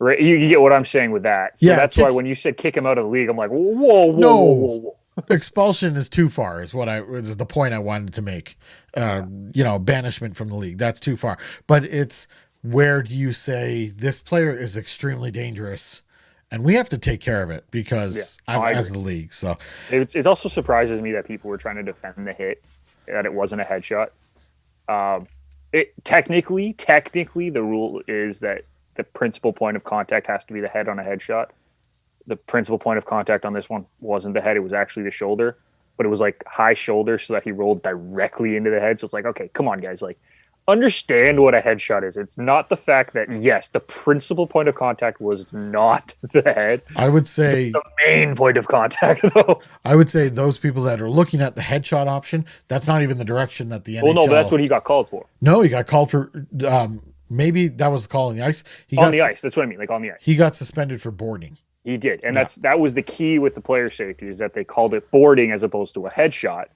Right? You get what I'm saying with that. So that's why when you said kick him out of the league, I'm like, whoa. Expulsion is too far, is the point I wanted to make. Banishment from the league. That's too far. But it's, where do you say this player is extremely dangerous and we have to take care of it because as the league. So it also surprises me that people were trying to defend the hit, that it wasn't a headshot. Technically the rule is that the principal point of contact has to be the head on a headshot. The principal point of contact on this one wasn't the head. It was actually the shoulder, but it was like high shoulder so that he rolled directly into the head. So it's like, okay, come on guys. Like, understand what a headshot is. It's not the fact that, yes, the principal point of contact was not the head. I would say the main point of contact, though. I would say those people that are looking at the headshot option, that's not even the direction that the NHL... Well, no, but that's what he got called for. No, he got called for... maybe that was the call on the ice. On the ice, that's what I mean, like on the ice. He got suspended for boarding. He did, and that was the key with the player safety, is that they called it boarding as opposed to a headshot.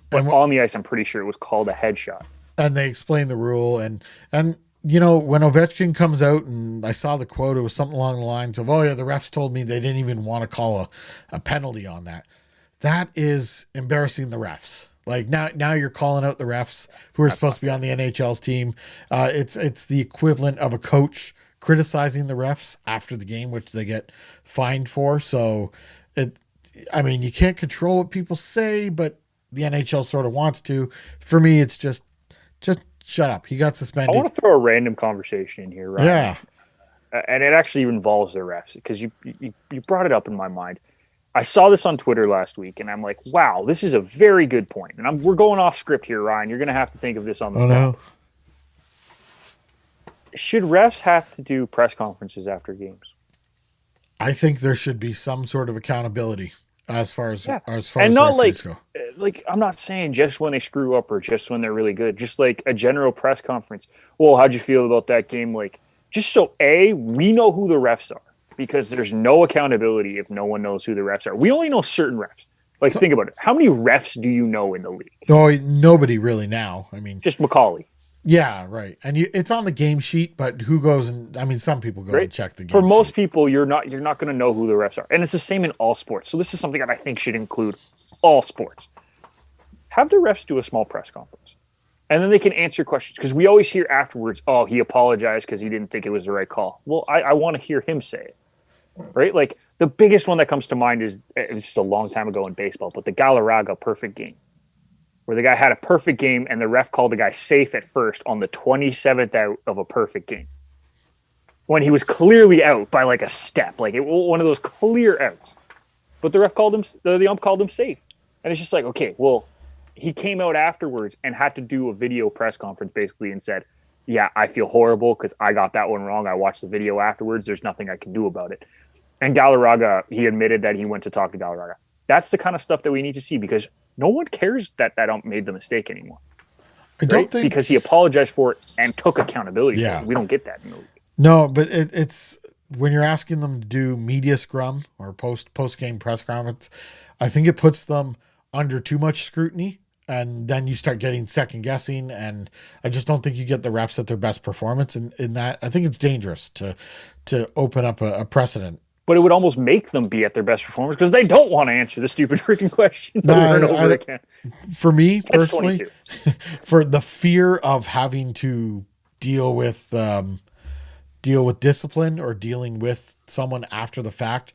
But on the ice, I'm pretty sure it was called a headshot. And they explained the rule, and when Ovechkin comes out, and I saw the quote, it was something along the lines of, the refs told me they didn't even want to call a penalty on that. that is embarrassing the refs. Like now you're calling out the refs who are supposed to be on the NHL's team. It's the equivalent of a coach criticizing the refs after the game, which they get fined for. So you can't control what people say, but the NHL sort of wants to. For me, it's just shut up. He got suspended. I want to throw a random conversation in here, right? Yeah. And it actually involves the refs because you brought it up in my mind. I saw this on Twitter last week, and I'm like, wow, this is a very good point. And we're going off script here, Ryan. You're going to have to think of this on the spot. No. Should refs have to do press conferences after games? I think there should be some sort of accountability as far as and as not referees go. Like I'm not saying just when they screw up or just when they're really good. Just like a general press conference. Well, how'd you feel about that game? Like, just so we know who the refs are. Because there's no accountability if no one knows who the refs are. We only know certain refs. Like, think about it. How many refs do you know in the league? No, nobody really now. I mean, just Macaulay. Yeah, right. And it's on the game sheet, but who goes and some people go and check the game For most sheet. people, you're not going to know who the refs are, and it's the same in all sports. So this is something that I think should include all sports. Have the refs do a small press conference, and then they can answer questions because we always hear afterwards, "Oh, he apologized because he didn't think it was the right call." Well, I want to hear him say it. Right? Like the biggest one that comes to mind is this is a long time ago in baseball, but the Galarraga perfect game, where the guy had a perfect game and the ref called the guy safe at first on the 27th out of a perfect game when he was clearly out by like a step, like one of those clear outs. But the ref the ump called him safe. And it's just like, okay, well, he came out afterwards and had to do a video press conference basically and said, yeah, I feel horrible because I got that one wrong. I watched the video afterwards. There's nothing I can do about it. And Galarraga, he admitted that he went to talk to Galarraga. That's the kind of stuff that we need to see because no one cares that ump made the mistake anymore. I don't think because he apologized for it and took accountability for it. We don't get that in the league. No, but it's when you're asking them to do media scrum or post game press conference, I think it puts them under too much scrutiny. And then you start getting second guessing, and I just don't think you get the refs at their best performance in that. I think it's dangerous to open up a precedent. But it would almost make them be at their best performance because they don't want to answer the stupid freaking questions over and over again. For me personally, for the fear of having to deal with discipline or dealing with someone after the fact,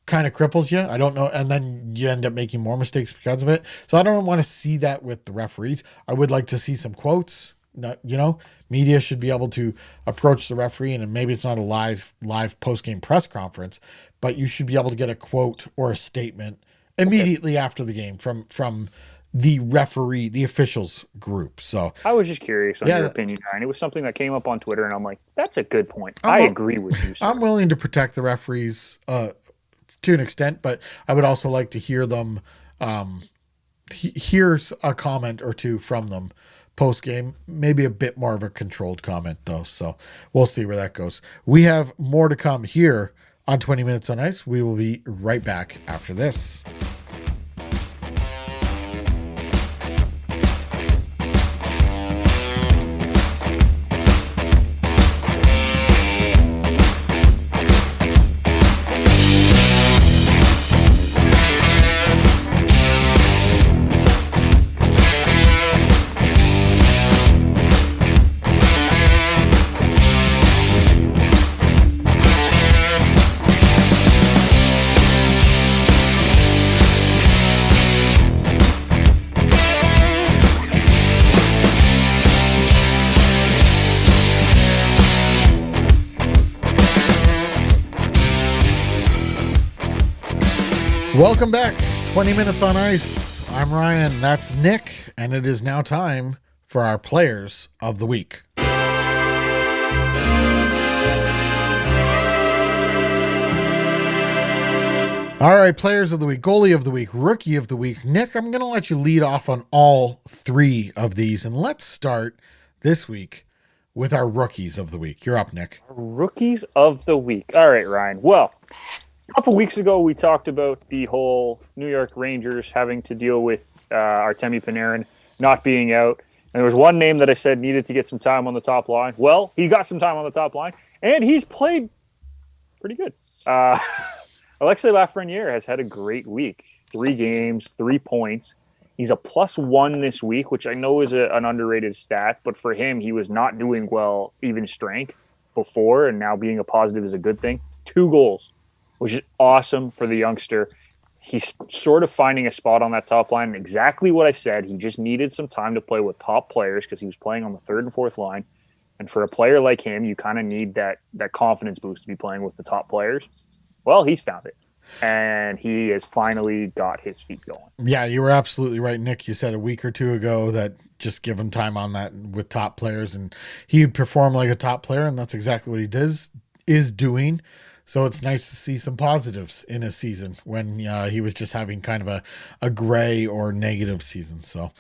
kind of cripples you. I don't know. And then you end up making more mistakes because of it. So I don't want to see that with the referees. I would like to see some quotes. Media should be able to approach the referee, and maybe it's not a live post-game press conference, but you should be able to get a quote or a statement immediately after the game from the referee, the officials group. So I was just curious on your opinion, Ryan. It was something that came up on Twitter, and I'm like, that's a good point. I agree with you, sir. I'm willing to protect the referees to an extent, but I would also like to hear them. Here's a comment or two from them post game, maybe a bit more of a controlled comment though. So we'll see where that goes. We have more to come here on 20 Minutes on Ice. We will be right back after this. Welcome back. 20 Minutes on Ice. I'm Ryan. That's Nick. And it is now time for our Players of the Week. All right, Players of the Week, Goalie of the Week, Rookie of the Week. Nick, I'm going to let you lead off on all three of these. And let's start this week with our Rookies of the Week. You're up, Nick. Rookies of the Week. All right, Ryan. Well, a couple weeks ago, we talked about the whole New York Rangers having to deal with Artemi Panarin not being out. And there was one name that I said needed to get some time on the top line. Well, he got some time on the top line, and he's played pretty good. Alexei Lafreniere has had a great week. 3 games, 3 points. He's a +1 this week, which I know is an underrated stat, but for him, he was not doing well, even strength, before, and now being a positive is a good thing. 2 goals, which is awesome for the youngster. He's sort of finding a spot on that top line. Exactly what I said. He just needed some time to play with top players because he was playing on the 3rd and 4th line. And for a player like him, you kind of need that confidence boost to be playing with the top players. Well, he's found it. And he has finally got his feet going. Yeah, you were absolutely right, Nick. You said a week or two ago that just give him time on that with top players, and he'd perform like a top player, and that's exactly what he is doing. So it's nice to see some positives in his season when he was just having kind of a gray or negative season. So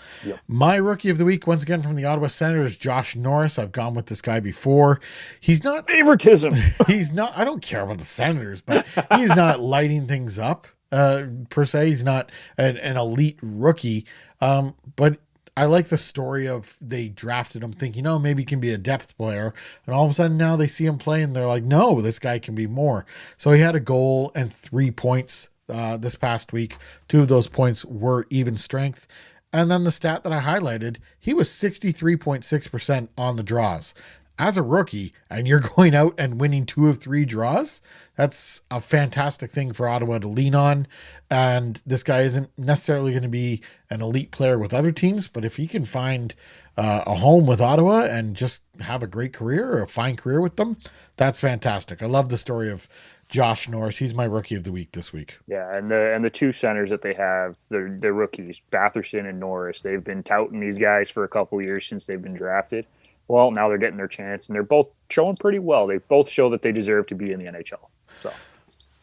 My rookie of the week, once again from the Ottawa Senators, Josh Norris. I've gone with this guy before. He's not favoritism. He's not. I don't care about the Senators, but he's not lighting things up per se. He's not an elite rookie, but I like the story of they drafted him thinking, oh, maybe he can be a depth player. And all of a sudden now they see him play and they're like, no, this guy can be more. So he had a goal and 3 points this past week. 2 of those points were even strength. And then the stat that I highlighted, he was 63.6% on the draws. As a rookie, and you're going out and winning 2 of 3 draws, that's a fantastic thing for Ottawa to lean on. And this guy isn't necessarily going to be an elite player with other teams, but if he can find a home with Ottawa and just have a great career or a fine career with them, that's fantastic. I love the story of Josh Norris. He's my rookie of the week this week. Yeah, and the 2 centers that they have, they're rookies, Batherson and Norris. They've been touting these guys for a couple of years since they've been drafted. Well, now they're getting their chance, and they're both showing pretty well. They both show that they deserve to be in the NHL. So,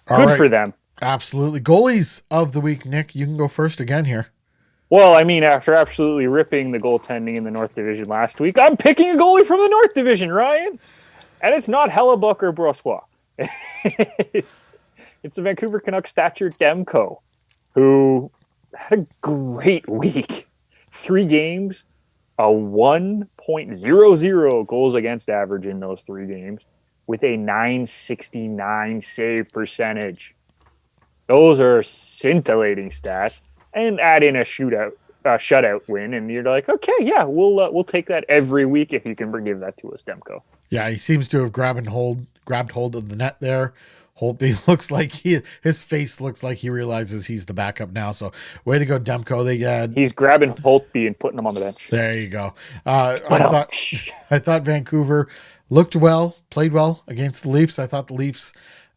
good for them. Absolutely. Goalies of the week, Nick. You can go first again here. Well, I mean, after absolutely ripping the goaltending in the North Division last week, I'm picking a goalie from the North Division, Ryan. And it's not Hellebuck or Brossois. It's the Vancouver Canucks Thatcher Demko, who had a great week. 3 games. A 1.00 goals against average in those 3 games with a .969 save percentage. Those are scintillating stats. And add in a shutout win, and you're like, okay, yeah, we'll take that every week if you can give that to us, Demko. Yeah, he seems to have grabbed hold of the net there. Holtby looks like his face looks like he realizes he's the backup now. So way to go, Demko. He's grabbing Holtby and putting him on the bench. There you go. I thought Vancouver looked well, played well against the Leafs. I thought the Leafs,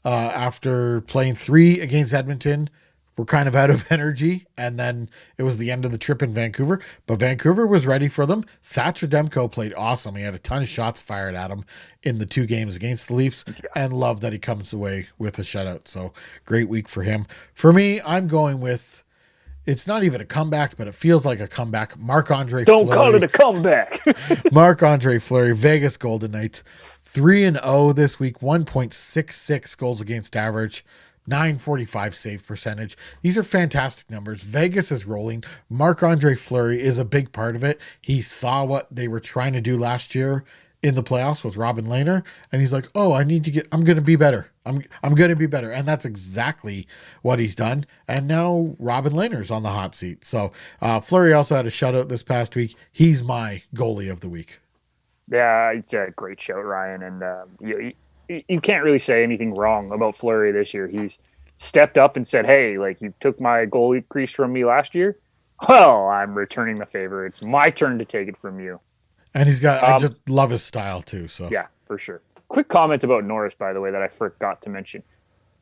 after playing 3 against Edmonton, were kind of out of energy, and then it was the end of the trip in Vancouver, but Vancouver was ready for them. Thatcher Demko played awesome. He had a ton of shots fired at him in the 2 games against the Leafs, and love that he comes away with a shutout. So great week for him. For me, I'm going with, it's not even a comeback, but it feels like a comeback. Marc-Andre Fleury. Don't call it a comeback. Marc-Andre Fleury, Vegas Golden Knights, 3-0 this week, 1.66 goals against average, .945 save percentage. These are fantastic numbers. Vegas is rolling. Marc-Andre Fleury is a big part of it. He saw what they were trying to do last year in the playoffs with Robin Lehner, and he's like, oh, I'm going to be better. I'm going to be better. And that's exactly what he's done. And now Robin Lehner's on the hot seat. So Fleury also had a shutout this past week. He's my goalie of the week. Yeah, it's a great shout, Ryan. And you can't really say anything wrong about Fleury this year. He's stepped up and said, hey, like, you took my goalie crease from me last year. Well, I'm returning the favor. It's my turn to take it from you. And he's got, I just love his style too. So yeah, for sure. Quick comment about Norris, by the way, that I forgot to mention.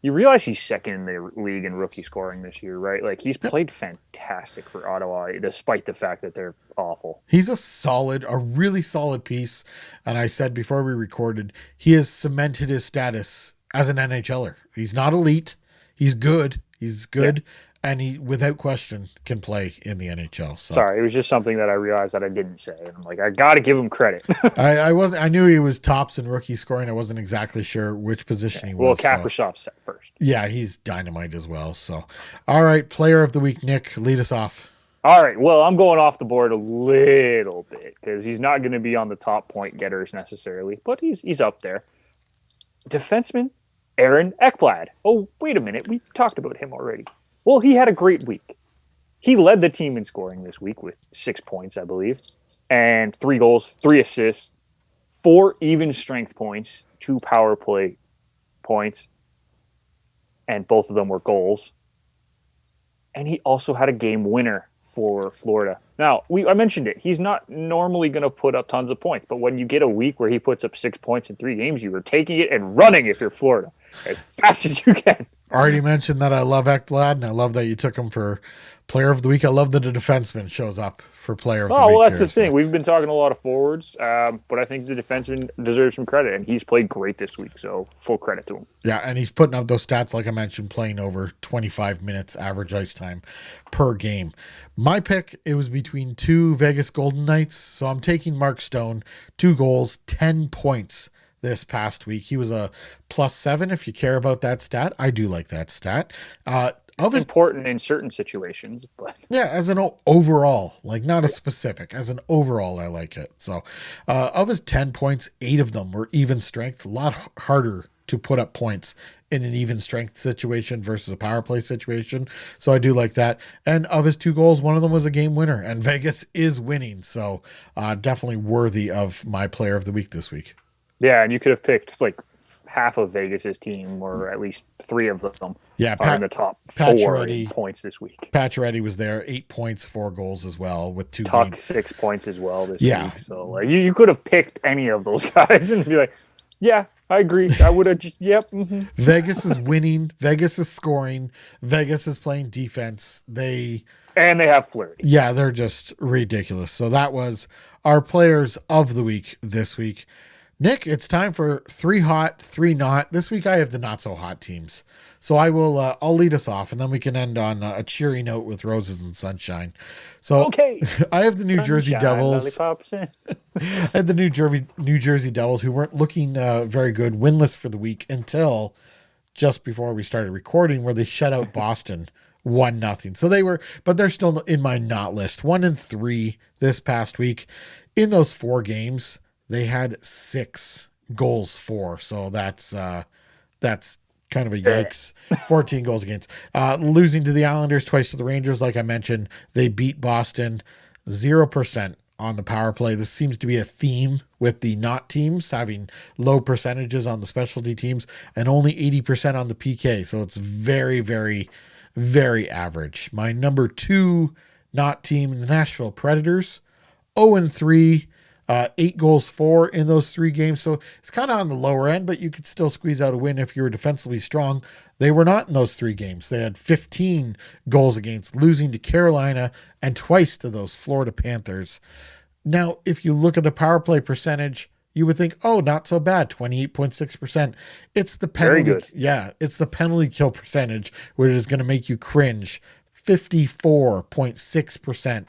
You realize he's second in the league in rookie scoring this year, right? Like, he's played fantastic for Ottawa, despite the fact that they're awful. He's a really solid piece. And I said before we recorded, he has cemented his status as an NHLer. He's not elite. He's good. Yeah. And he, without question, can play in the NHL. So. Sorry, it was just something that I realized that I didn't say. And I'm like, I got to give him credit. I knew he was tops in rookie scoring. I wasn't exactly sure which position he was. Well, Kaprizov's set first. Yeah, he's dynamite as well. So, all right, player of the week, Nick, lead us off. All right, well, I'm going off the board a little bit because he's not going to be on the top point getters necessarily, but he's up there. Defenseman Aaron Ekblad. Oh, wait a minute. We talked about him already. Well, he had a great week. He led the team in scoring this week with 6 points, I believe, and 3 goals, 3 assists, 4 even strength points, 2 power play points, and both of them were goals. And he also had a game winner for Florida. Now, I mentioned it. He's not normally going to put up tons of points, but when you get a week where he puts up 6 points in 3 games, you are taking it and running if you're Florida as fast as you can. Already mentioned that I love Ekblad, and I love that you took him for player of the week. I love that a defenseman shows up for player of the week. Oh, well, that's here, the thing. We've been talking a lot of forwards, but I think the defenseman deserves some credit, and he's played great this week, so full credit to him. Yeah, and he's putting up those stats, like I mentioned, playing over 25 minutes average ice time per game. My pick, it was between 2 Vegas Golden Knights, so I'm taking Mark Stone, 2 goals, 10 points this past week. He was a +7 if you care about that stat. I do like that stat. It's important in certain situations, but yeah, as an overall, like not a specific, as an overall, I like it. So of his 10 points, 8 of them were even strength. A lot harder to put up points in an even strength situation versus a power play situation. So I do like that. And of his 2 goals, one of them was a game winner, and Vegas is winning. So definitely worthy of my player of the week this week. yeah, and you could have picked like half of Vegas's team, or at least 3 of them. Yeah, are in the top 4 in points this week. Pacioretty was there, 8 points, 4 goals as well with 2 Tuck games. 6 points as well this week. So like, you could have picked any of those guys and be like, yeah, I agree. I would have. Yep. Mm-hmm. Vegas is winning. Vegas is scoring. Vegas is playing defense. And they have Fleury. Yeah, they're just ridiculous. So that was our players of the week this week. Nick, it's time for 3 hot, 3 not. This week I have the not so hot teams. So I'll lead us off, and then we can end on a cheery note with roses and sunshine. So okay. I have the New Jersey Devils. I had the New Jersey Devils, who weren't looking very good, winless for the week until just before we started recording, where they shut out Boston 1-0. So but they're still in my not list. 1-3 this past week. In those 4 games, they had 6 goals for. So that's kind of a yikes. 14 goals against. Losing to the Islanders, twice to the Rangers, like I mentioned. They beat Boston 0% on the power play. This seems to be a theme with the not teams having low percentages on the specialty teams and only 80% on the PK. So it's very, very, very average. My number 2 not team, the Nashville Predators, 0-3. 8 goals for in those 3 games. So it's kind of on the lower end, but you could still squeeze out a win if you were defensively strong. They were not in those 3 games. They had 15 goals against, losing to Carolina and twice to those Florida Panthers. Now, if you look at the power play percentage, you would think, oh, not so bad, 28.6%. It's the penalty. Very good. Yeah, it's the penalty kill percentage, which is going to make you cringe. 54.6%.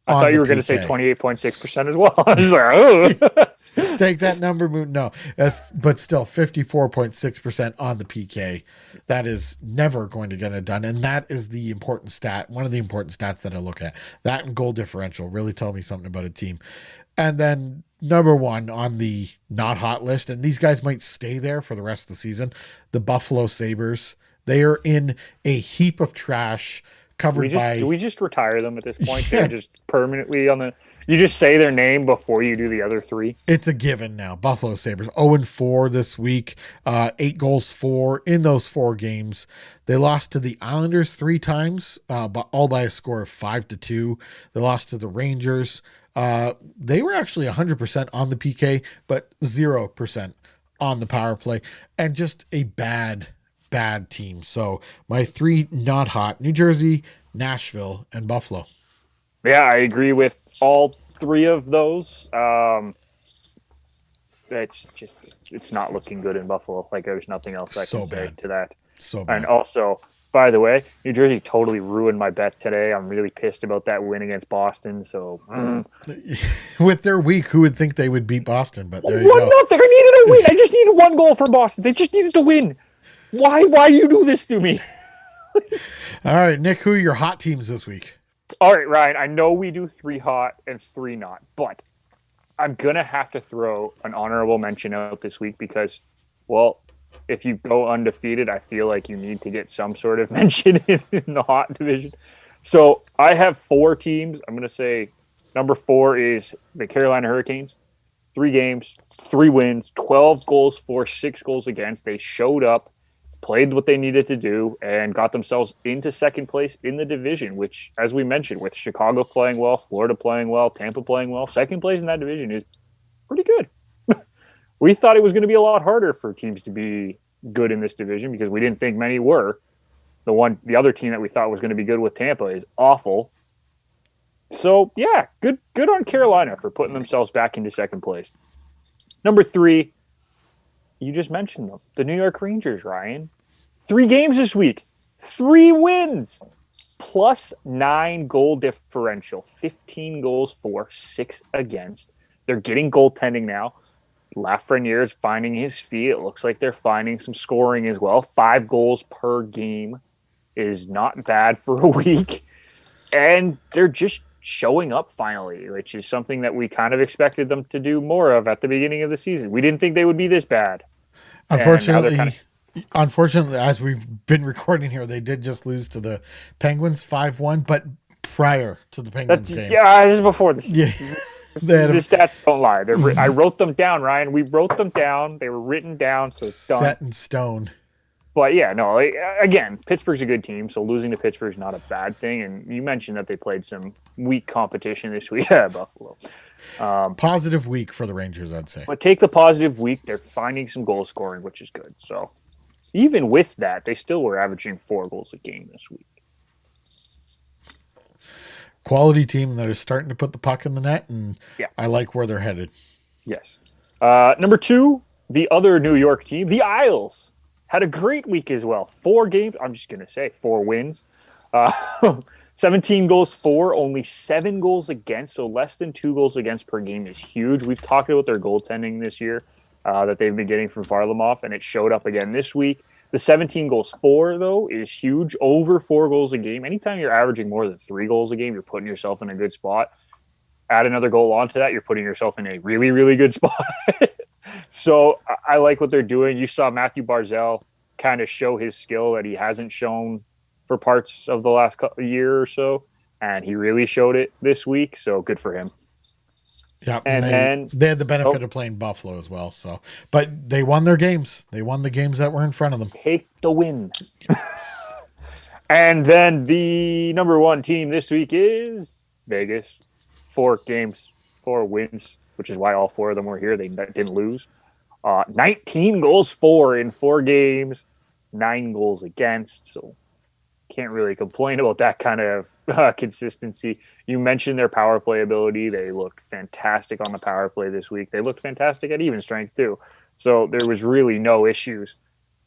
I thought you were going to say 28.6% as well. I was like, oh. Take that number, no. But still, 54.6% on the PK. That is never going to get it done. And that is the important stat, one of the important stats that I look at. That and goal differential really tell me something about a team. And then number 1 on the not hot list, and these guys might stay there for the rest of the season, the Buffalo Sabres. They are in a heap of trash. Do we just retire them at this point? Yeah. They're just permanently on the. You just say their name before you do the other 3. It's a given now. Buffalo Sabres 0-4 this week. 8 goals for in those 4 games. They lost to the Islanders 3 times, but all by a score of 5-2. They lost to the Rangers. They were actually 100% on the PK, but 0% on the power play, and just a bad team. So my 3 not hot: New Jersey, Nashville, and Buffalo. Yeah, I agree with all 3 of those. It's not looking good in Buffalo. Like, there's nothing else I can say to that. So bad. And also, by the way, New Jersey totally ruined my bet today. I'm really pissed about that win against Boston. So with their week, who would think they would beat Boston? But there you go. 1-0. I needed a win. I just needed 1 goal for Boston. They just needed to win. Why you do this to me? All right, Nick, who are your hot teams this week? All right, Ryan, I know we do 3 hot and 3 not, but I'm going to have to throw an honorable mention out this week because, well, if you go undefeated, I feel like you need to get some sort of mention in the hot division. So I have 4 teams. I'm going to say number 4 is the Carolina Hurricanes. 3 games, 3 wins, 12 goals for, 6 goals against. They showed up, played what they needed to do, and got themselves into second place in the division, which, as we mentioned, with Chicago playing well, Florida playing well, Tampa playing well, second place in that division is pretty good. We thought it was going to be a lot harder for teams to be good in this division because we didn't think many were. The other team that we thought was going to be good with Tampa is awful. So, yeah, good on Carolina for putting themselves back into second place. Number 3, you just mentioned them, the New York Rangers, Ryan. 3 games this week, 3 wins, plus 9 goal differential, 15 goals for, 6 against. They're getting goaltending now. Lafreniere is finding his feet. It looks like they're finding some scoring as well. 5 goals per game is not bad for a week. And they're just showing up finally, which is something that we kind of expected them to do more of at the beginning of the season. We didn't think they would be this bad. Unfortunately, as we've been recording here, they did just lose to the Penguins 5-1, but prior to the Penguins game. Yeah, this is before the season. Yeah. The stats don't lie. I wrote them down, Ryan. We wrote them down. They were written down, so it's done. Set in stone. But yeah, no, again, Pittsburgh's a good team, so losing to Pittsburgh is not a bad thing. And you mentioned that they played some weak competition this week at Buffalo. Positive week for the Rangers, I'd say. But take the positive week. They're finding some goal scoring, which is good. So even with that, they still were averaging 4 goals a game this week. Quality team that is starting to put the puck in the net, and yeah. I like where they're headed. Yes. Number 2, the other New York team, the Isles, had a great week as well. 4 games. I'm just going to say 4 wins. 17 goals for, only 7 goals against. So less than 2 goals against per game is huge. We've talked about their goaltending this year that they've been getting from Varlamov, and it showed up again this week. The 17 goals for, though, is huge. Over 4 goals a game. Anytime you're averaging more than 3 goals a game, you're putting yourself in a good spot. Add another goal onto that, you're putting yourself in a really, really good spot. So I like what they're doing. You saw Matthew Barzal kind of show his skill that he hasn't shown for parts of the last year or so, and he really showed it this week, so good for him. Yeah, and they had the benefit of playing Buffalo as well. So, but they won their games. They won the games that were in front of them. Take the win. And then the number 1 team this week is Vegas. 4 games, 4 wins, which is why all 4 of them were here. They didn't lose. 19 goals for in 4 games, 9 goals against. So can't really complain about that kind of consistency. You mentioned their power play ability. They looked fantastic on the power play this week. They looked fantastic at even strength too. So there was really no issues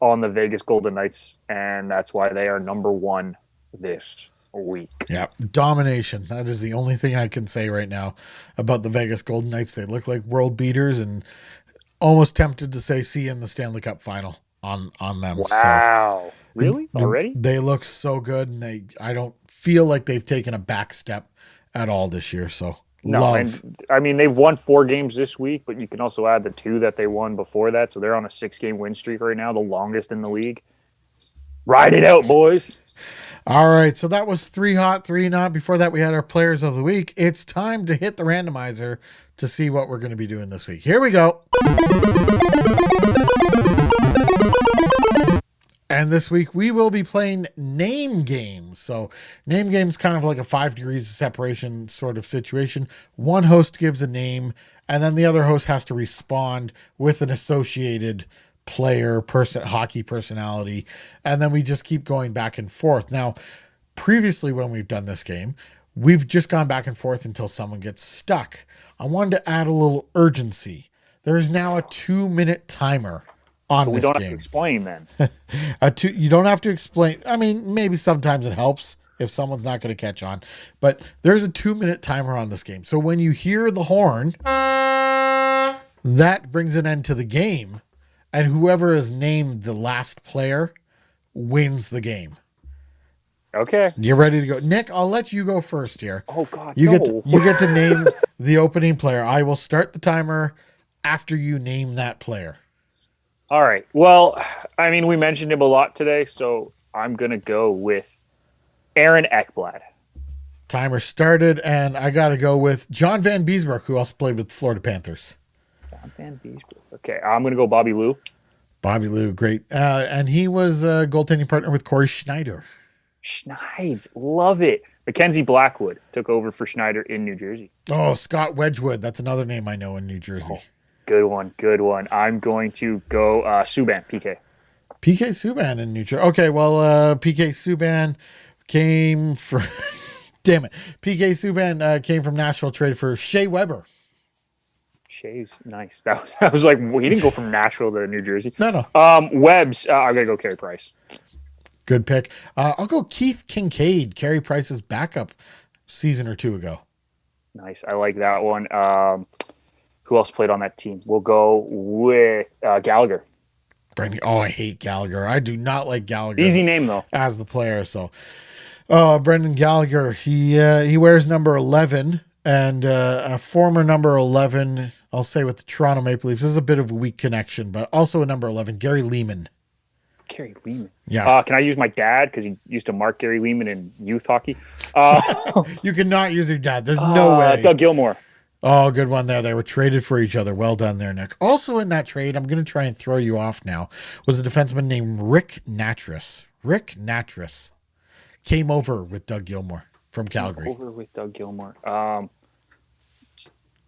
on the Vegas Golden Knights, and that's why they are number 1 this week. Yeah, domination. That is the only thing I can say right now about the Vegas Golden Knights. They look like world beaters, and almost tempted to say see you in the Stanley Cup final on them. Wow. So, really? Already? They look so good, and I don't feel like they've taken a back step at all this year. So no, and I mean, they've won 4 games this week, but you can also add the 2 that they won before that. So they're on a 6-game win streak right now, the longest in the league. Ride it out, boys. All right, so that was 3 hot, 3 not. Before that, we had our players of the week. It's time to hit the randomizer to see what we're going to be doing this week. Here we go. And this week we will be playing name games. So name games kind of like a 5 degrees of separation sort of situation. One host gives a name, and then the other host has to respond with an associated player, hockey personality, and then we just keep going back and forth. Now, previously when we've done this game, we've just gone back and forth until someone gets stuck. I wanted to add a little urgency. There is now a 2-minute timer on this game. We don't have to explain then. You don't have to explain. I mean, maybe sometimes it helps if someone's not going to catch on, but there's a 2-minute timer on this game. So when you hear the horn, that brings an end to the game. And whoever is named the last player wins the game. Okay. You're ready to go. Nick, I'll let you go first here. Oh, God, you get to name the opening player. I will start the timer after you name that player. All right. Well, I mean, we mentioned him a lot today, so I'm going to go with Aaron Ekblad. Timer started, and I got to go with John Van Beesbrook, who also played with the Florida Panthers. John Van Beesbrook. Okay, I'm going to go Bobby Lou. Bobby Lou, great. And he was a goaltending partner with Corey Schneider. Schneids, love it. Mackenzie Blackwood took over for Schneider in New Jersey. Oh, Scott Wedgwood. That's another name I know in New Jersey. Oh, good one. I'm going to go Subban, PK. PK Subban in New Jersey. Okay, well, PK Subban came from... Damn it. PK Subban came from Nashville, traded for Shea Weber. Shea's nice. I was like, he didn't go from Nashville to New Jersey. No. Webb's, I'm going to go Carey Price. Good pick. I'll go Keith Kincaid, Carey Price's backup season or two ago. Nice. I like that one. Who else played on that team? We'll go with Gallagher. Brandon, I hate Gallagher. I do not like Gallagher. Easy name, though. As the player, so... Brendan Gallagher, he wears number 11, and a former number 11, I'll say with the Toronto Maple Leafs. This is a bit of a weak connection, but also a number 11, Gary Leeman. Gary Leeman. Yeah. Can I use my dad because he used to mark Gary Leeman in youth hockey? You cannot use your dad. There's no way. Doug Gilmour. Oh, good one there. They were traded for each other. Well done there, Nick. Also in that trade, I'm going to try and throw you off now, was a defenseman named Rick Natras. Rick Natras came over with Doug Gilmour from Calgary. Over with Doug Gilmour.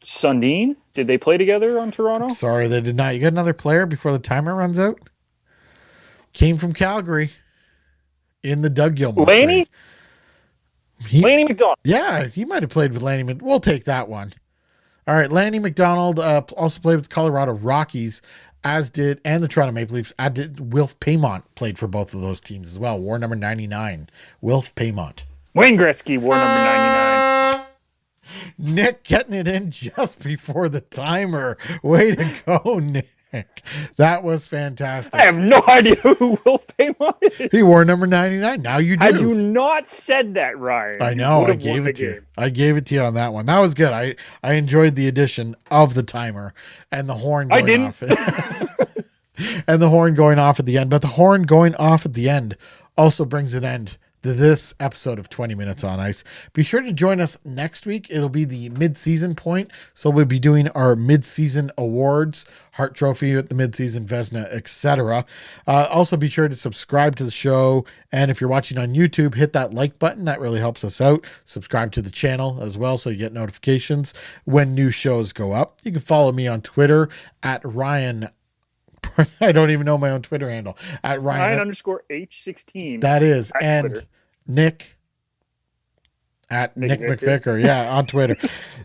Sundin, did they play together on Toronto? Sorry, they did not. You got another player before the timer runs out? Came from Calgary in the Doug Gilmour. Laney? Laney McDonald. Yeah, he might have played with Laney. We'll take that one. All right, Lanny McDonald also played with the Colorado Rockies, as did, and the Toronto Maple Leafs, as did Wilf Paymont, played for both of those teams as well. War number 99, Wilf Paymont. Wayne Gretzky, war number 99. Nick getting it in just before the timer. Way to go, Nick. That was fantastic. I have no idea who Wilf Paymont is. He wore number 99. Now you do. Had you not said that, Ryan, I know. I gave it to you. I gave it to you on that one. That was good. I enjoyed the addition of the timer and the horn going off. And the horn going off at the end. But the horn going off at the end also brings an end to this episode of 20 Minutes on Ice. Be sure to join us next week. It'll be the mid-season point. So we'll be doing our mid-season awards, Hart Trophy at the mid-season, Vezina, etc. Also be sure to subscribe to the show. And if you're watching on YouTube, hit that like button. That really helps us out. Subscribe to the channel as well so you get notifications when new shows go up. You can follow me on Twitter at Ryan. I don't even know my own Twitter handle. At Ryan _H16. That is. And Twitter. Nick at Nick McVicker. Yeah, on Twitter.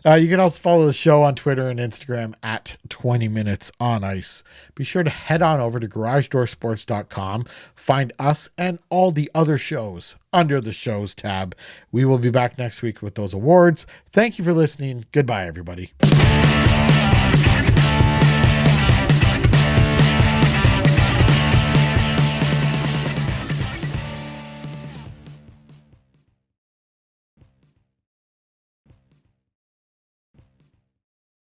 You can also follow the show on Twitter and Instagram at 20 Minutes on Ice. Be sure to head on over to garagedoorsports.com. Find us and all the other shows under the shows tab. We will be back next week with those awards. Thank you for listening. Goodbye, everybody.